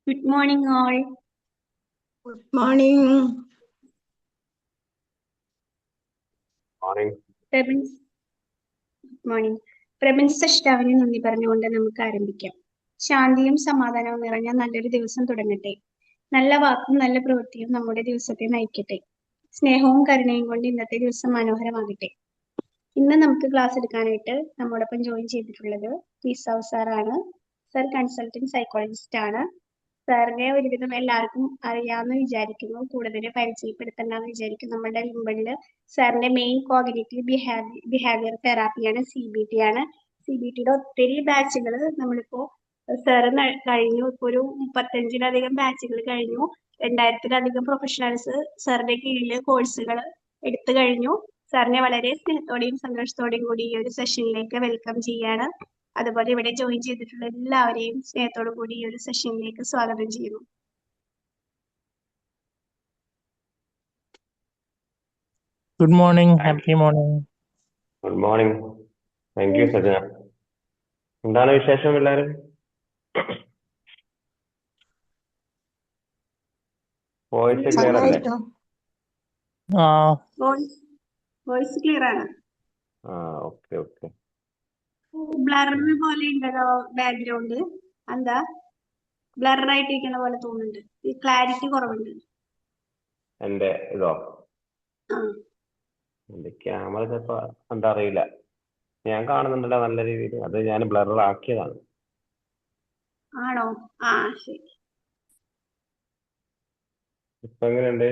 Good morning, all. Good morning. Morning. Morning. പ്രപഞ്ച സൃഷ്ടാവിനെ നന്ദി പറഞ്ഞുകൊണ്ട് നമുക്ക് ആരംഭിക്കാം. ശാന്തിയും സമാധാനവും നിറഞ്ഞ നല്ലൊരു ദിവസം തുടങ്ങട്ടെ. നല്ല വാക്കും നല്ല പ്രവൃത്തിയും നമ്മുടെ ദിവസത്തെ നയിക്കട്ടെ. സ്നേഹവും കരുണയും കൊണ്ട് ഇന്നത്തെ ദിവസം മനോഹരമാകട്ടെ. ഇന്ന് നമുക്ക് ക്ലാസ് എടുക്കാനായിട്ട് നമ്മോടൊപ്പം ജോയിൻ ചെയ്തിട്ടുള്ളത് സാവ് സാറാണ്. സർ കൺസൾട്ടന്റ് സൈക്കോളജിസ്റ്റ് ആണ്. സാറിനെ ഒരുവിധം എല്ലാവർക്കും അറിയാമെന്ന് വിചാരിക്കുന്നു. കൂടുതൽ പരിചയപ്പെടുത്തണ്ടെന്ന് വിചാരിക്കുന്നു. നമ്മുടെ മുമ്പിൽ സാറിന്റെ മെയിൻ കോഗ്നിറ്റീവ് ബിഹേവിയർ തെറാപ്പിയാണ് CBT ആണ്. CBTയുടെ ഒത്തിരി ബാച്ചുകൾ നമ്മളിപ്പോ സാറ് കഴിഞ്ഞു. ഇപ്പൊ ഒരു 35-ലധികം ബാച്ചുകൾ കഴിഞ്ഞു. 2000-ലധികം പ്രൊഫഷണൽസ് സാറിന്റെ കീഴിൽ കോഴ്സുകൾ എടുത്തു കഴിഞ്ഞു. സാറിനെ വളരെ സ്നേഹത്തോടെയും സന്തോഷത്തോടെയും കൂടി ഈ ഒരു സെഷനിലേക്ക് വെൽക്കം ചെയ്യാണ്. അതുപോലെ ഇവിടെ ജോയിൻ ചെയ്തിട്ടുള്ള എല്ലാവരെയും സ്നേഹത്തോടു കൂടി ഈ ഒരു സെഷനിലേക്ക് സ്വാഗതം ചെയ്യുന്നു. Good morning. Happy morning. Good morning. Thank you, Sajana. എന്താണ് വിശേഷം എല്ലാരും? വോയിസ് ക്ലിയർ അല്ലേ? വോയിസ് ക്ലിയർ ആണ്. ഓക്കെ. ബ്ലർ പോലെ ഉണ്ടല്ലോ ബാക്ക്ഗ്രൗണ്ട്. എന്താ ബ്ലർ ആയിട്ടിരിക്കുന്ന പോലെ തോന്നുന്നുണ്ട്. ക്ലാരിറ്റി കുറവുണ്ട്. എന്റെ ഇതോ? ആ, എന്റെ ക്യാമറ ചിലപ്പോ എന്താ അറിയില്ല. ഞാൻ കാണുന്നുണ്ടല്ലോ നല്ല രീതിയിൽ. അത് ഞാൻ ബ്ലർ ആക്കിയതാണ്. ആണോ? ആ, ശരി. ഇപ്പൊ എങ്ങനെയുണ്ട്?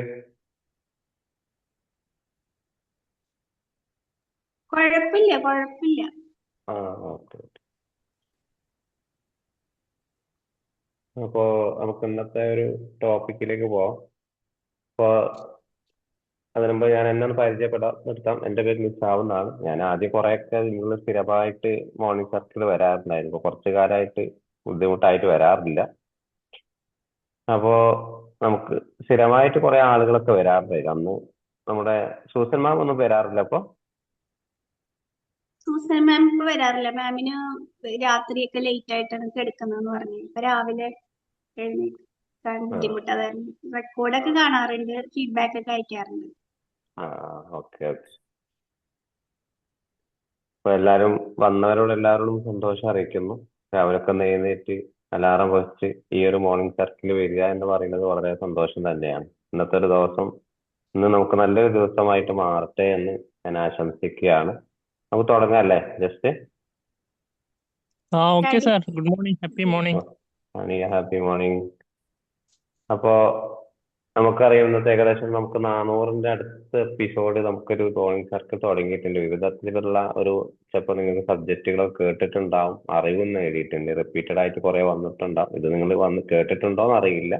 കുഴപ്പമില്ല. ഓക്കെ. അപ്പോ നമുക്ക് ഇന്നത്തെ ഒരു ടോപ്പിക്കിലേക്ക് പോവാം. അപ്പോ അതിനു മുമ്പ് ഞാൻ എന്നെ ഒന്ന് പരിചയപ്പെടുത്താം. എൻ്റെ പേര് നിസാവ് എന്നാണ്. ഞാൻ ആദ്യം കുറെയൊക്കെ നിങ്ങൾ സ്ഥിരമായിട്ട് മോർണിംഗ് സർക്കിൾ വരാറുണ്ടായിരുന്നു. ഇപ്പൊ കുറച്ചു കാലമായിട്ട് ബുദ്ധിമുട്ടായിട്ട് വരാറില്ല. അപ്പോ നമുക്ക് സ്ഥിരമായിട്ട് കുറെ ആളുകളൊക്കെ വരാറുണ്ടായിരുന്നു. അന്ന് നമ്മുടെ സൂസൻ മാം ഒന്നും വരാറില്ല. അപ്പൊ സൂസൻ മാം ഇപ്പൊ വരാറില്ല. മാമിന് രാത്രിയൊക്കെ ലേറ്റ് ആയിട്ടാണ് കിടക്കുന്നതെന്ന് പറഞ്ഞു. ഇപ്പൊ രാവിലെ എഴുന്നേൽക്കാൻ ബുദ്ധിമുട്ട്. അതായത് റെക്കോർഡൊക്കെ കാണാറുണ്ട്, ഫീഡ്ബാക്ക് ഒക്കെ അയക്കാറുണ്ട്. ഓക്കെ. അപ്പൊ വന്നവരോട് എല്ലാവരോടും സന്തോഷം അറിയിക്കുന്നു. രാവിലൊക്കെ എഴുന്നേറ്റ് അലാറം വെച്ച് ഈ ഒരു മോർണിംഗ് സർക്കിൾ വരിക എന്ന് പറയുന്നത് വളരെ സന്തോഷം തന്നെയാണ്. ഇന്നത്തെ ഒരു ദിവസം നമുക്ക് നല്ലൊരു ദിവസമായിട്ട് മാറട്ടെ എന്ന് ഞാൻ ആശംസിക്കുകയാണ്. നമുക്ക് തുടങ്ങാം അല്ലേ? Just Okay, sir. Good morning. Happy morning. Happy morning. അപ്പോ നമുക്കറിയാം ഇന്നത്തെ ഏകദേശം നമുക്ക് 400-ന്റെ അടുത്ത എപ്പിസോഡ് നമുക്കൊരു മോർണിംഗ് സർക്കിൾ തുടങ്ങിയിട്ടുണ്ട്. വിവിധത്തിലുള്ള ചിലപ്പോൾ നിങ്ങൾക്ക് സബ്ജക്റ്റുകളൊക്കെ കേട്ടിട്ടുണ്ടാവും, അറിവും നേടിയിട്ടുണ്ട്. റിപ്പീറ്റഡ് ആയിട്ട് കുറെ വന്നിട്ടുണ്ടാവും. ഇത് നിങ്ങൾ വന്ന് കേട്ടിട്ടുണ്ടോ എന്ന് അറിയില്ല.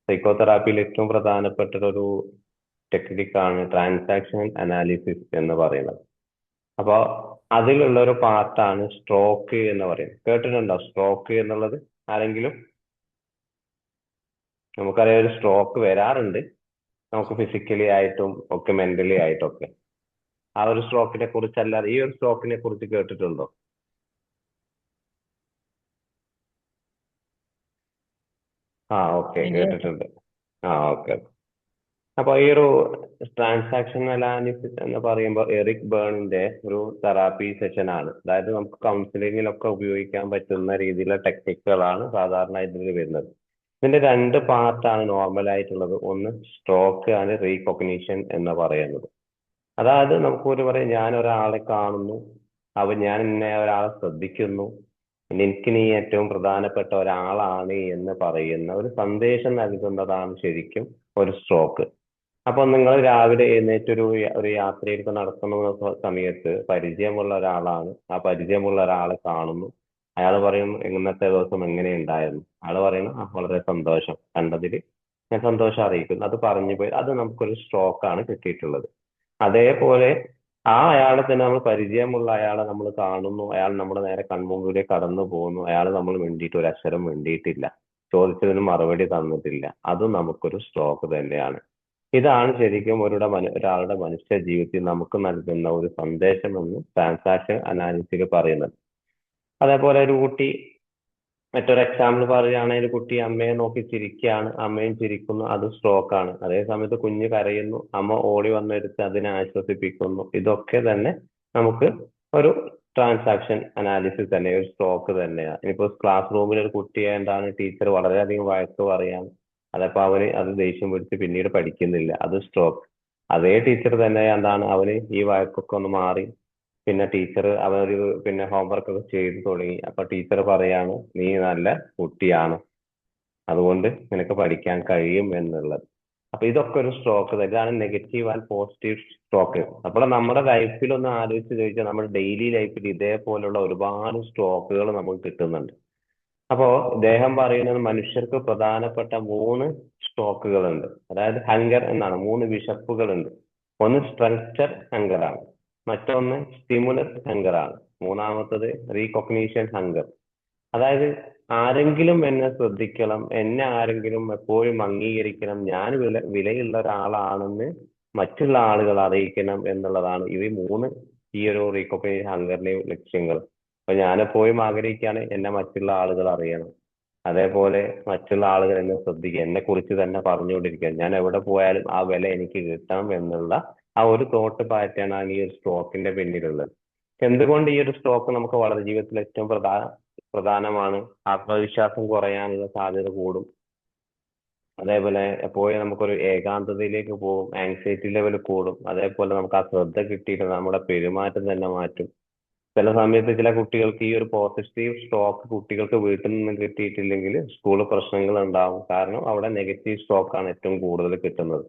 സൈക്കോതെറാപ്പിയിൽ ഏറ്റവും പ്രധാനപ്പെട്ട ഒരു ടെക്നിക്കാണ് ട്രാൻസാക്ഷൻ അനാലിസിസ് എന്ന് പറയുന്നത്. അപ്പോൾ അതിലുള്ള ഒരു പാർട്ടാണ് സ്ട്രോക്ക് എന്ന് പറയുന്നത്. കേട്ടിട്ടുണ്ടോ സ്ട്രോക്ക് എന്നുള്ളത് ആരെങ്കിലും? നമുക്കറിയാം ഒരു സ്ട്രോക്ക് വരാറുണ്ട്, നമുക്ക് ഫിസിക്കലി ആയിട്ടും ഒക്കെ മെന്റലി ആയിട്ടും ഒക്കെ. ആ ഒരു സ്ട്രോക്കിനെ കുറിച്ചല്ലാതെ ഈ ഒരു സ്ട്രോക്കിനെ കുറിച്ച് കേട്ടിട്ടുണ്ടോ? ഓക്കെ, കേട്ടിട്ടുണ്ട്. ഓക്കെ. അപ്പൊ ഈ ഒരു ട്രാൻസാക്ഷൻ അനാലിസിസ് എന്ന് പറയുമ്പോൾ എറിക് ബേണിന്റെ ഒരു തെറാപ്പി സെഷൻ ആണ്. അതായത് നമുക്ക് കൗൺസിലിങ്ങിലൊക്കെ ഉപയോഗിക്കാൻ പറ്റുന്ന രീതിയിലുള്ള ടെക്നിക്കുകളാണ് സാധാരണ ഇതിൽ വരുന്നത്. ഇതിന്റെ 2 പാർട്ടാണ് നോർമൽ ആയിട്ടുള്ളത്. ഒന്ന് സ്ട്രോക്ക് ആണ് റീകോഗ്നിഷൻ എന്ന് പറയുന്നത്. അതായത് നമുക്ക് പറയാം, ഞാൻ ഒരാളെ കാണുന്നു, ഞാൻ ഇന്ന ഒരാളെ ശ്രദ്ധിക്കുന്നു, എനിക്ക് നീ ഏറ്റവും പ്രധാനപ്പെട്ട ഒരാളാണ് എന്ന് പറയുന്ന ഒരു സന്ദേശം നൽകുന്നതാണ് ശരിക്കും ഒരു സ്ട്രോക്ക്. അപ്പൊ നിങ്ങൾ രാവിലെ എഴുന്നേറ്റ് ഒരു യാത്രയൊക്കെ നടക്കുന്ന സമയത്ത് പരിചയമുള്ള ഒരാളാണ്, ആ പരിചയമുള്ള ഒരാളെ കാണുന്നു. അയാൾ പറയും, ഇന്നത്തെ ദിവസം എങ്ങനെയുണ്ടായിരുന്നു? അയാൾ പറയുന്നു, വളരെ സന്തോഷം, കണ്ടതിൽ ഞാൻ സന്തോഷം അറിയിക്കുന്നു. അത് പറഞ്ഞു പോയി, അത് നമുക്കൊരു സ്ട്രോക്കാണ് കിട്ടിയിട്ടുള്ളത്. അതേപോലെ അയാളെ തന്നെ നമ്മൾ പരിചയമുള്ള അയാളെ നമ്മൾ കാണുന്നു, അയാൾ നമ്മുടെ നേരെ കൺമുമ്പിലേ കടന്നു പോകുന്നു, അയാൾ നമ്മൾ വേണ്ടിയിട്ട് ഒരു അക്ഷരം വേണ്ടിയിട്ടില്ല, ചോദിച്ചതിന് മറുപടി തന്നിട്ടില്ല, അതും നമുക്കൊരു സ്ട്രോക്ക് തന്നെയാണ്. ഇതാണ് ശരിക്കും ഒരാളുടെ മനുഷ്യ ജീവിതത്തിൽ നമുക്ക് നൽകുന്ന ഒരു സന്ദേശം എന്ന് ട്രാൻസാക്ഷൻ അനാലിസിസ് പറയുന്നത്. അതേപോലെ ഒരു കുട്ടി മറ്റൊരു എക്സാമ്പിൾ പറയുകയാണെങ്കിൽ ഒരു കുട്ടി അമ്മയെ നോക്കി ചിരിക്കുകയാണ്, അമ്മയും ചിരിക്കുന്നു, അത് സ്ട്രോക്ക് ആണ്. അതേ സമയത്ത് കുഞ്ഞ് കരയുന്നു, അമ്മ ഓടി വന്നെടുത്ത് അതിനെ ആശ്വസിപ്പിക്കുന്നു. ഇതൊക്കെ തന്നെ നമുക്ക് ഒരു ട്രാൻസാക്ഷൻ അനാലിസിസ് തന്നെ, ഒരു സ്ട്രോക്ക് തന്നെയാണ്. ഇനിയിപ്പോ ക്ലാസ് റൂമിൽ ഒരു കുട്ടിയെ എന്താണ് ടീച്ചർ വളരെയധികം വഴക്ക് പറയാണ്, അതപ്പോ അവന് അത് ദേഷ്യം പിടിച്ച് പിന്നീട് പഠിക്കുന്നില്ല, അത് സ്ട്രോക്ക്. അതേ ടീച്ചർ തന്നെ എന്താണ് അവന് ഈ വഴക്കൊക്കെ ഒന്ന് മാറി, പിന്നെ ടീച്ചർ അവനൊരു പിന്നെ ഹോംവർക്ക് ഒക്കെ ചെയ്തു തുടങ്ങി. അപ്പൊ ടീച്ചർ പറയാണ് നീ നല്ല കുട്ടിയാണ്, അതുകൊണ്ട് നിനക്ക് പഠിക്കാൻ കഴിയും എന്നുള്ളത്. അപ്പൊ ഇതൊക്കെ ഒരു സ്ട്രോക്ക് തന്നെ. ഇതാണ് നെഗറ്റീവ് ആൻഡ് പോസിറ്റീവ് സ്ട്രോക്ക്. അപ്പോൾ നമ്മുടെ ലൈഫിൽ ഒന്ന് ആലോചിച്ച് ചോദിച്ചാൽ നമ്മുടെ ഡെയിലി ലൈഫിൽ ഇതേപോലുള്ള ഒരുപാട് സ്ട്രോക്കുകൾ നമുക്ക് കിട്ടുന്നുണ്ട്. അപ്പോ ഇദ്ദേഹം പറയുന്നത് മനുഷ്യർക്ക് പ്രധാനപ്പെട്ട 3 സ്ട്രോക്കുകളുണ്ട്. അതായത് ഹങ്കർ എന്നാണ്, 3 വിശപ്പുകളുണ്ട്. ഒന്ന് സ്ട്രക്ചർ ഹങ്കർ ആണ്, മറ്റൊന്ന് സ്റ്റിമുലസ് ഹങ്കർ ആണ്, മൂന്നാമത്തത് റീകോഗ്നീഷൻ ഹങ്കർ. അതായത് ആരെങ്കിലും എന്നെ ശ്രദ്ധിക്കണം, എന്നെ ആരെങ്കിലും എപ്പോഴും അംഗീകരിക്കണം, ഞാൻ വിലയുള്ള ഒരാളാണെന്ന് മറ്റുള്ള ആളുകൾ അറിയിക്കണം എന്നുള്ളതാണ് ഈ 3 ഈ ഒരു റീകോഗ്നീഷൻ ഹങ്കറിന്റെ ലക്ഷ്യങ്ങൾ. അപ്പൊ ഞാൻ എപ്പോഴും ആഗ്രഹിക്കുകയാണ് എന്നെ മറ്റുള്ള ആളുകൾ അറിയണം, അതേപോലെ മറ്റുള്ള ആളുകൾ എന്നെ ശ്രദ്ധിക്കുക, എന്നെ കുറിച്ച് തന്നെ പറഞ്ഞുകൊണ്ടിരിക്കുക, ഞാൻ എവിടെ പോയാലും ആ വില എനിക്ക് കിട്ടണം എന്നുള്ള ആ ഒരു തോട്ട് പാറ്റേൺ ആണ് ഈ ഒരു സ്ട്രോക്കിന്റെ പിന്നിലുള്ളത്. എന്തുകൊണ്ട് ഈ ഒരു സ്ട്രോക്ക് നമുക്ക് വളരെ ജീവിതത്തിൽ ഏറ്റവും പ്രധാനമാണ്? ആത്മവിശ്വാസം കുറയാനുള്ള സാധ്യത കൂടും. അതേപോലെ എപ്പോഴും നമുക്കൊരു ഏകാന്തതയിലേക്ക് പോകും, ആങ്സൈറ്റി ലെവൽ കൂടും. അതേപോലെ നമുക്ക് ആ ശ്രദ്ധ കിട്ടിയിട്ട് നമ്മുടെ പെരുമാറ്റം തന്നെ മാറ്റും. ചില സമയത്ത് ചില കുട്ടികൾക്ക് ഈ ഒരു പോസിറ്റീവ് സ്ട്രോക്ക് കുട്ടികൾക്ക് വീട്ടിൽ നിന്ന് കിട്ടിയിട്ടില്ലെങ്കിൽ സ്കൂളിൽ പ്രശ്നങ്ങൾ ഉണ്ടാവും. കാരണം അവിടെ നെഗറ്റീവ് സ്ട്രോക്ക് ആണ് ഏറ്റവും കൂടുതൽ കിട്ടുന്നത്.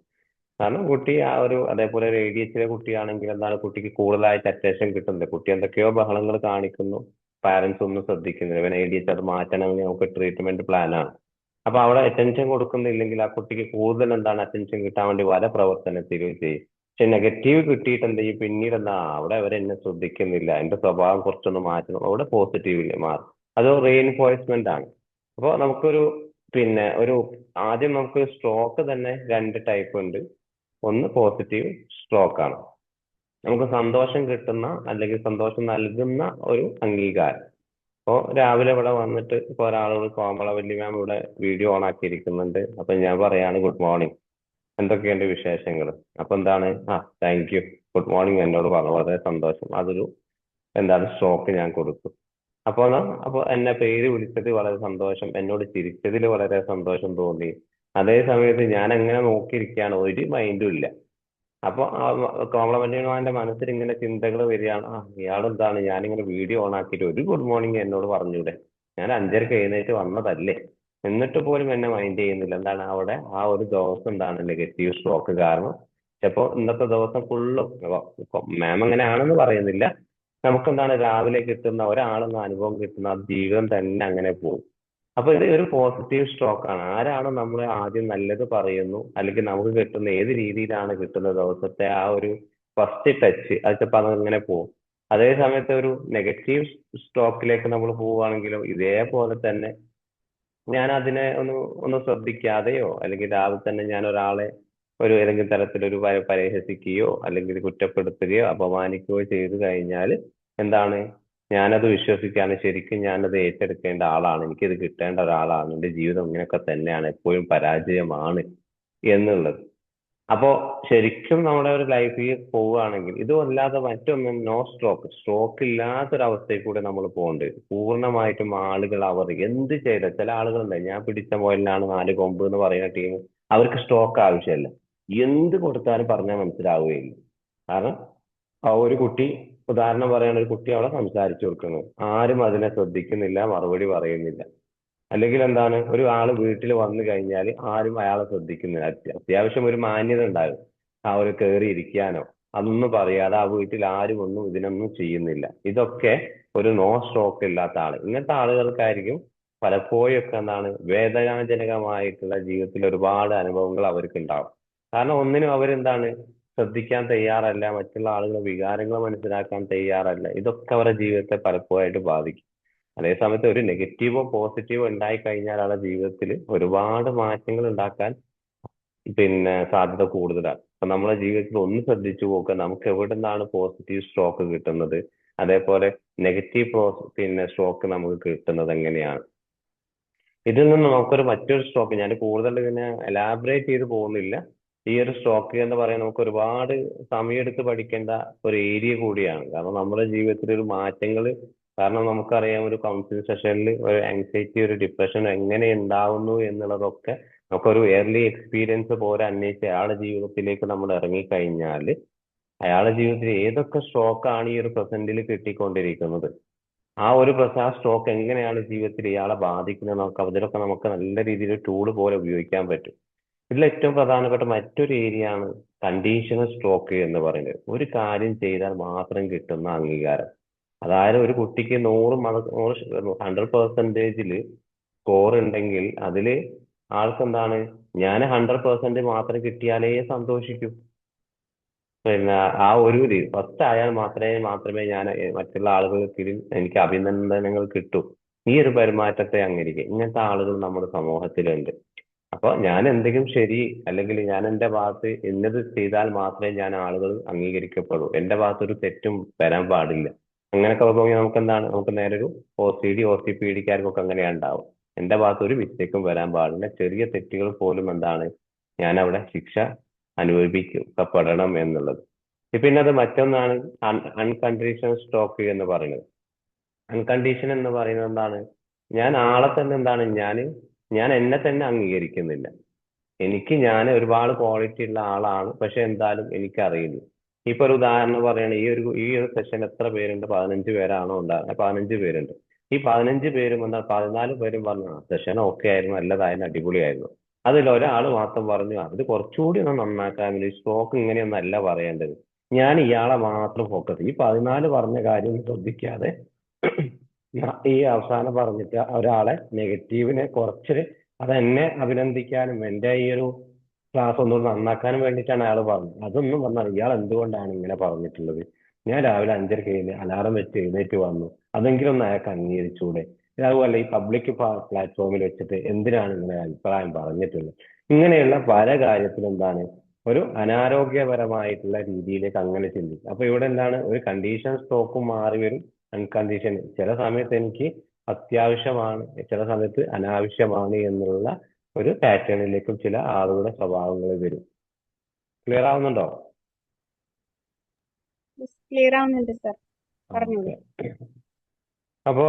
കാരണം കുട്ടി ആ ഒരു അതേപോലെ ഒരു ADHD കുട്ടിയാണെങ്കിൽ എന്താണ്, കുട്ടിക്ക് കൂടുതലായിട്ട് അറ്റൻഷൻ കിട്ടുന്നില്ല, കുട്ടി എന്തൊക്കെയോ ബഹളങ്ങൾ കാണിക്കുന്നു, പാരന്റ്സ് ഒന്നും ശ്രദ്ധിക്കുന്നില്ല. ഇവൻ ADHD അത് മാറ്റണമെങ്കിൽ നമുക്ക് ട്രീറ്റ്മെന്റ് പ്ലാൻ ആണ്. അപ്പൊ അവിടെ അറ്റൻഷൻ കൊടുക്കുന്നില്ലെങ്കിൽ ആ കുട്ടിക്ക് കൂടുതൽ എന്താണ് അറ്റൻഷൻ കിട്ടാൻ വേണ്ടി പല പ്രവർത്തനത്തിലും ചെയ്യും. പക്ഷെ നെഗറ്റീവ് കിട്ടിയിട്ട് എന്ത് ചെയ്യും, പിന്നീട് എന്താ അവിടെ അവരെന്നെ ശ്രദ്ധിക്കുന്നില്ല, എന്റെ സ്വഭാവം കുറച്ചൊന്ന് മാറ്റണം, അവിടെ പോസിറ്റീവില് മാറും. അത് റീഎൻഫോഴ്സ്മെന്റ് ആണ്. അപ്പോൾ നമുക്കൊരു പിന്നെ ഒരു ആദ്യം നമുക്ക് സ്ട്രോക്ക് തന്നെ 2 ടൈപ്പ് ഉണ്ട്. ഒന്ന് പോസിറ്റീവ് സ്ട്രോക്ക് ആണ്, നമുക്ക് സന്തോഷം കിട്ടുന്ന അല്ലെങ്കിൽ സന്തോഷം നൽകുന്ന ഒരു അംഗീകാരം. അപ്പോൾ രാവിലെ ഇവിടെ വന്നിട്ട് ഇപ്പൊ ഒരാളോട് കോമളവല്ലി മാം ഇവിടെ വീഡിയോ ഓൺ ആക്കിയിരിക്കുന്നുണ്ട്, അപ്പൊ ഞാൻ പറയാണ് ഗുഡ് മോർണിംഗ്, എന്തൊക്കെയുണ്ട് വിശേഷങ്ങൾ? അപ്പൊ എന്താണ്, താങ്ക് യു, ഗുഡ് മോർണിംഗ് എന്നോട് പറഞ്ഞു, വളരെ സന്തോഷം. അതൊരു എന്താണ് സ്ട്രോക്ക് ഞാൻ കൊടുത്തു. അപ്പോൾ എന്നെ പേര് വിളിച്ചത് വളരെ സന്തോഷം, എന്നോട് ചിരിച്ചതിൽ വളരെ സന്തോഷം തോന്നി. അതേ സമയത്ത് ഞാൻ എങ്ങനെ നോക്കിയിരിക്കുകയാണ്, ഒരു മൈൻഡും ഇല്ല. അപ്പൊ കോമളവല്ലിമാന്റെ മനസ്സിൽ ഇങ്ങനെ ചിന്തകൾ വരികയാണ്, ഇയാളെന്താണ്, ഞാനിങ്ങനെ വീഡിയോ ഓൺ ആക്കിയിട്ട് ഒരു ഗുഡ് മോർണിംഗ് എന്നോട് പറഞ്ഞൂടെ, ഞാൻ 5:30 എഴുന്നേറ്റ് വന്നതല്ലേ, എന്നിട്ട് പോലും എന്നെ മൈൻഡ് ചെയ്യുന്നില്ല. എന്താണ് അവിടെ ആ ഒരു ദിവസം എന്താണ് നെഗറ്റീവ് സ്ട്രോക്ക് കാരണം. ചിലപ്പോ ഇന്നത്തെ ദിവസം ഫുള്ളും മാം അങ്ങനെയാണെന്ന് പറയുന്നില്ല, നമുക്ക് എന്താണ് രാവിലെ കിട്ടുന്ന ഒരാളെന്ന അനുഭവം കിട്ടുന്ന ആ ജീവിതം തന്നെ അങ്ങനെ പോകും. അപ്പൊ ഇത് ഒരു പോസിറ്റീവ് സ്ട്രോക്ക് ആണ്. ആരാണ് നമ്മൾ ആദ്യം നല്ലത് പറയുന്നു, അല്ലെങ്കിൽ നമുക്ക് കിട്ടുന്ന ഏത് രീതിയിലാണ് കിട്ടുന്ന ദിവസത്തെ ആ ഒരു ഫസ്റ്റ് ടച്ച്, അത് ചിലപ്പോൾ അതങ്ങനെ പോകും. അതേ സമയത്ത് ഒരു നെഗറ്റീവ് സ്ട്രോക്കിലേക്ക് നമ്മൾ പോവുകയാണെങ്കിലോ ഇതേപോലെ തന്നെ ഞാൻ അതിനെ ഒന്ന് ശ്രദ്ധിക്കാതെയോ, അല്ലെങ്കിൽ രാവിലെ തന്നെ ഞാൻ ഒരാളെ ഒരു ഏതെങ്കിലും തരത്തിലൊരു പരിഹസിക്കുകയോ അല്ലെങ്കിൽ കുറ്റപ്പെടുത്തുകയോ അപമാനിക്കുകയോ ചെയ്തു കഴിഞ്ഞാൽ എന്താണ്, ഞാനത് വിശ്വസിക്കാണ്, ശരിക്കും ഞാനത് ഏറ്റെടുക്കേണ്ട ആളാണ്, എനിക്കിത് കിട്ടേണ്ട ഒരാളാണ്, എന്റെ ജീവിതം ഇങ്ങനെയൊക്കെ തന്നെയാണ്, എപ്പോഴും പരാജയമാണ് എന്നുള്ളത്. അപ്പോ ശരിക്കും നമ്മുടെ ഒരു ലൈഫിൽ പോവുകയാണെങ്കിൽ ഇതും അല്ലാതെ മറ്റൊന്നും നോ സ്ട്രോക്ക് ഇല്ലാത്തൊരവസ്ഥയിൽ കൂടെ നമ്മൾ പോകേണ്ടി വരും. പൂർണ്ണമായിട്ടും ആളുകൾ അവർ എന്ത് ചെയ്ത, ചില ആളുകളുണ്ട് ഞാൻ പിടിച്ച മുയലിനാണ് 4 കൊമ്പ് എന്ന് പറയുന്ന ടീം, അവർക്ക് സ്ട്രോക്ക് ആവശ്യമില്ല, എന്ത് കൊടുത്താലും പറഞ്ഞാൽ മനസ്സിലാവുകയില്ല. കാരണം ആ ഒരു കുട്ടി, ഉദാഹരണം പറയുന്ന ഒരു കുട്ടി അവിടെ സംസാരിച്ചു കൊടുക്കുന്നു, ആരും അതിനെ ശ്രദ്ധിക്കുന്നില്ല, മറുപടി പറയുന്നില്ല. അല്ലെങ്കിൽ എന്താണ്, ഒരു ആള് വീട്ടിൽ വന്നു കഴിഞ്ഞാൽ ആരും അയാളെ ശ്രദ്ധിക്കുന്നില്ല. അത്യാവശ്യം ഒരു മാന്യത ഉണ്ടാകും, ആ ഒരു കയറി ഇരിക്കാനോ അതൊന്നും പറയാതെ ആ വീട്ടിൽ ആരും ഒന്നും ഇതിനൊന്നും ചെയ്യുന്നില്ല. ഇതൊക്കെ ഒരു നോ സ്ട്രോക്ക് ഇല്ലാത്ത ആള്. ഇങ്ങനത്തെ ആളുകൾക്കായിരിക്കും പലപ്പോഴും ഒക്കെ എന്താണ് വേദനാജനകമായിട്ടുള്ള ജീവിതത്തിൽ ഒരുപാട് അനുഭവങ്ങൾ അവർക്ക് ഉണ്ടാവും. കാരണം ഒന്നിനും അവരെന്താണ് ശ്രദ്ധിക്കാൻ തയ്യാറല്ല, മറ്റുള്ള ആളുകളുടെ വികാരങ്ങൾ മനസ്സിലാക്കാൻ തയ്യാറല്ല. ഇതൊക്കെ അവരുടെ ജീവിതത്തെ പലപ്പോഴായിട്ട് ബാധിക്കും. അതേസമയത്ത് ഒരു നെഗറ്റീവോ പോസിറ്റീവോ ഉണ്ടായി കഴിഞ്ഞാൽ അവരുടെ ജീവിതത്തിൽ ഒരുപാട് മാറ്റങ്ങൾ ഉണ്ടാക്കാൻ സാധ്യത കൂടുതലാണ്. അപ്പൊ നമ്മളെ ജീവിതത്തിൽ ഒന്ന് ശ്രദ്ധിച്ചു നോക്കുക, നമുക്ക് എവിടെ നിന്നാണ് പോസിറ്റീവ് സ്ട്രോക്ക് കിട്ടുന്നത്, അതേപോലെ നെഗറ്റീവ് സ്ട്രോക്ക് നമുക്ക് കിട്ടുന്നത് എങ്ങനെയാണ്. ഇതിൽ നിന്ന് നമുക്കൊരു മറ്റൊരു സ്ട്രോക്ക്, ഞാൻ കൂടുതൽ ഇതിനെ എലാബറേറ്റ് ചെയ്ത് പോകുന്നില്ല. ഈ ഒരു സ്ട്രോക്ക് എന്ന് പറയുന്നത് നമുക്ക് ഒരുപാട് സമയമെടുത്ത് പഠിക്കേണ്ട ഒരു ഏരിയ കൂടിയാണ്. കാരണം നമ്മുടെ ജീവിതത്തിൽ ഒരു മാറ്റങ്ങൾ, കാരണം നമുക്കറിയാം ഒരു കൗൺസിലിംഗ് സെഷനിൽ ഒരു ആങ്സൈറ്റി, ഒരു ഡിപ്രഷൻ എങ്ങനെ ഉണ്ടാവുന്നു എന്നുള്ളതൊക്കെ നമുക്കൊരു എയർലി എക്സ്പീരിയൻസ് പോലെ അന്വേഷിച്ച് അയാളുടെ ജീവിതത്തിലേക്ക് നമ്മൾ ഇറങ്ങിക്കഴിഞ്ഞാൽ അയാളുടെ ജീവിതത്തിൽ ഏതൊക്കെ സ്ട്രോക്കാണ് ഈ ഒരു പ്രസന്റിൽ കിട്ടിക്കൊണ്ടിരിക്കുന്നത്, ആ ഒരു സ്ട്രോക്ക് എങ്ങനെയാണ് ജീവിതത്തിൽ ഇയാളെ ബാധിക്കുന്നത്, അതിലൊക്കെ നമുക്ക് നല്ല രീതിയിൽ ടൂൾ പോലെ ഉപയോഗിക്കാൻ പറ്റും. ഇതിൽ ഏറ്റവും പ്രധാനപ്പെട്ട മറ്റൊരു ഏരിയ ആണ് കണ്ടീഷണൽ സ്ട്രോക്ക് എന്ന് പറയുന്നത്. ഒരു കാര്യം ചെയ്താൽ മാത്രം കിട്ടുന്ന അംഗീകാരം. അതായത് ഒരു കുട്ടിക്ക് 100% സ്കോർ ഉണ്ടെങ്കിൽ അതിൽ ആൾക്ക് എന്താണ്, ഞാൻ 100% മാത്രം കിട്ടിയാലേ സന്തോഷിക്കൂ. പിന്നെ ആ ഒരു ഫസ്റ്റ് ആയാൽ മാത്രമേ ഞാൻ മറ്റുള്ള ആളുകൾക്ക് എനിക്ക് അഭിനന്ദനങ്ങൾ കിട്ടൂ. ഈ ഒരു പെരുമാറ്റത്തെ അംഗീകരിക്കുക. ഇങ്ങനത്തെ ആളുകൾ നമ്മുടെ സമൂഹത്തിലുണ്ട്. അപ്പൊ ഞാൻ എന്തെങ്കിലും ശരി, അല്ലെങ്കിൽ ഞാൻ എൻ്റെ ഭാഗത്ത് ഇന്നത് ചെയ്താൽ മാത്രമേ ഞാൻ ആളുകൾ അംഗീകരിക്കപ്പെടൂ, എൻ്റെ ഭാഗത്ത് ഒരു തെറ്റും വരാൻ പാടില്ല. അങ്ങനെയൊക്കെ നോക്കിയാൽ നമുക്ക് എന്താണ്, നമുക്ക് നേരെ ഒരു OCD OCPDക്കാർക്കൊക്കെ അങ്ങനെ ഉണ്ടാവും. എൻ്റെ ഭാഗത്ത് ഒരു മിസ്റ്റേക്കും വരാൻ പാടില്ല, ചെറിയ തെറ്റുകൾ പോലും എന്താണ് ഞാൻ അവിടെ ശിക്ഷ അനുഭവിക്കപ്പെടണം എന്നുള്ളത്. പിന്നെ അത് മറ്റൊന്നാണ് അൺകണ്ടീഷണൽ സ്ട്രോക്ക് എന്ന് പറയുന്നത്. അൺകണ്ടീഷൻ എന്ന് പറയുന്നത് എന്താണ്, ഞാൻ ആളെ തന്നെ എന്താണ്, ഞാൻ എന്നെ തന്നെ അംഗീകരിക്കുന്നില്ല. ഞാൻ ഒരുപാട് ക്വാളിറ്റി ഉള്ള ആളാണ്, പക്ഷെ എന്തായാലും എനിക്കറിയില്ല. ഇപ്പൊ ഒരു ഉദാഹരണം പറയുകയാണെങ്കിൽ ഈ ഒരു സെഷൻ എത്ര പേരുണ്ട്? 15 പേരാണോ ഉണ്ടാകുന്നത്? 15 പേരുണ്ട്. ഈ 15 പേരും 14 പേരും പറഞ്ഞു സെഷൻ ഓക്കെ ആയിരുന്നു, നല്ലതായിരുന്നു, അടിപൊളിയായിരുന്നു. അതിൽ ഒരാൾ മാത്രം പറഞ്ഞു അത് കുറച്ചുകൂടി ഒന്ന് നന്നാക്കാൻ വേണ്ടി സ്ട്രോക്ക് ഇങ്ങനെയൊന്നല്ല പറയേണ്ടത്. ഞാൻ ഇയാളെ മാത്രം ഫോക്കസ്, ഈ 14 പറഞ്ഞ കാര്യം ശ്രദ്ധിക്കാതെ ഈ അവസാനം പറഞ്ഞിട്ട് ഒരാളെ നെഗറ്റീവിനെ കുറച്ച് അതെന്നെ അഭിനന്ദിക്കാനും എൻ്റെ ഈ ഒരു ക്ലാസ് ഒന്നും നന്നാക്കാനും വേണ്ടിയിട്ടാണ് അയാൾ പറഞ്ഞത്. അതൊന്നും പറഞ്ഞാൽ ഇയാൾ എന്തുകൊണ്ടാണ് ഇങ്ങനെ പറഞ്ഞിട്ടുള്ളത്? ഞാൻ രാവിലെ 5:30 അലാറം വെച്ച് എഴുന്നേറ്റ് വന്നു, അതെങ്കിലും ഒന്ന് അയാൾക്ക് അംഗീകരിച്ചൂടെ? അതുപോലെ ഈ പബ്ലിക് പ്ലാറ്റ്ഫോമിൽ വെച്ചിട്ട് എന്തിനാണ് ഇങ്ങനെ അഭിപ്രായം പറഞ്ഞിട്ടുള്ളത്? ഇങ്ങനെയുള്ള പല കാര്യത്തിലും എന്താണ് ഒരു അനാരോഗ്യപരമായിട്ടുള്ള രീതിയിലേക്ക് അങ്ങനെ ചിന്തിക്കും. അപ്പൊ ഇവിടെ എന്താണ്, ഒരു കണ്ടീഷൻ സ്ട്രോക്കും മാറി വരും, അൺകണ്ടീഷൻ. ചില സമയത്ത് എനിക്ക് അത്യാവശ്യമാണ്, ചില സമയത്ത് അനാവശ്യമാണ് എന്നുള്ള ഒരു പാറ്റേണിലേക്കും ചില ആളുകളുടെ സ്വഭാവങ്ങൾ വരും. ക്ലിയർ ആവുന്നുണ്ടോ? ക്ലിയർ ആവുന്നുണ്ട് സർ, പറഞ്ഞോളൂ. അപ്പോ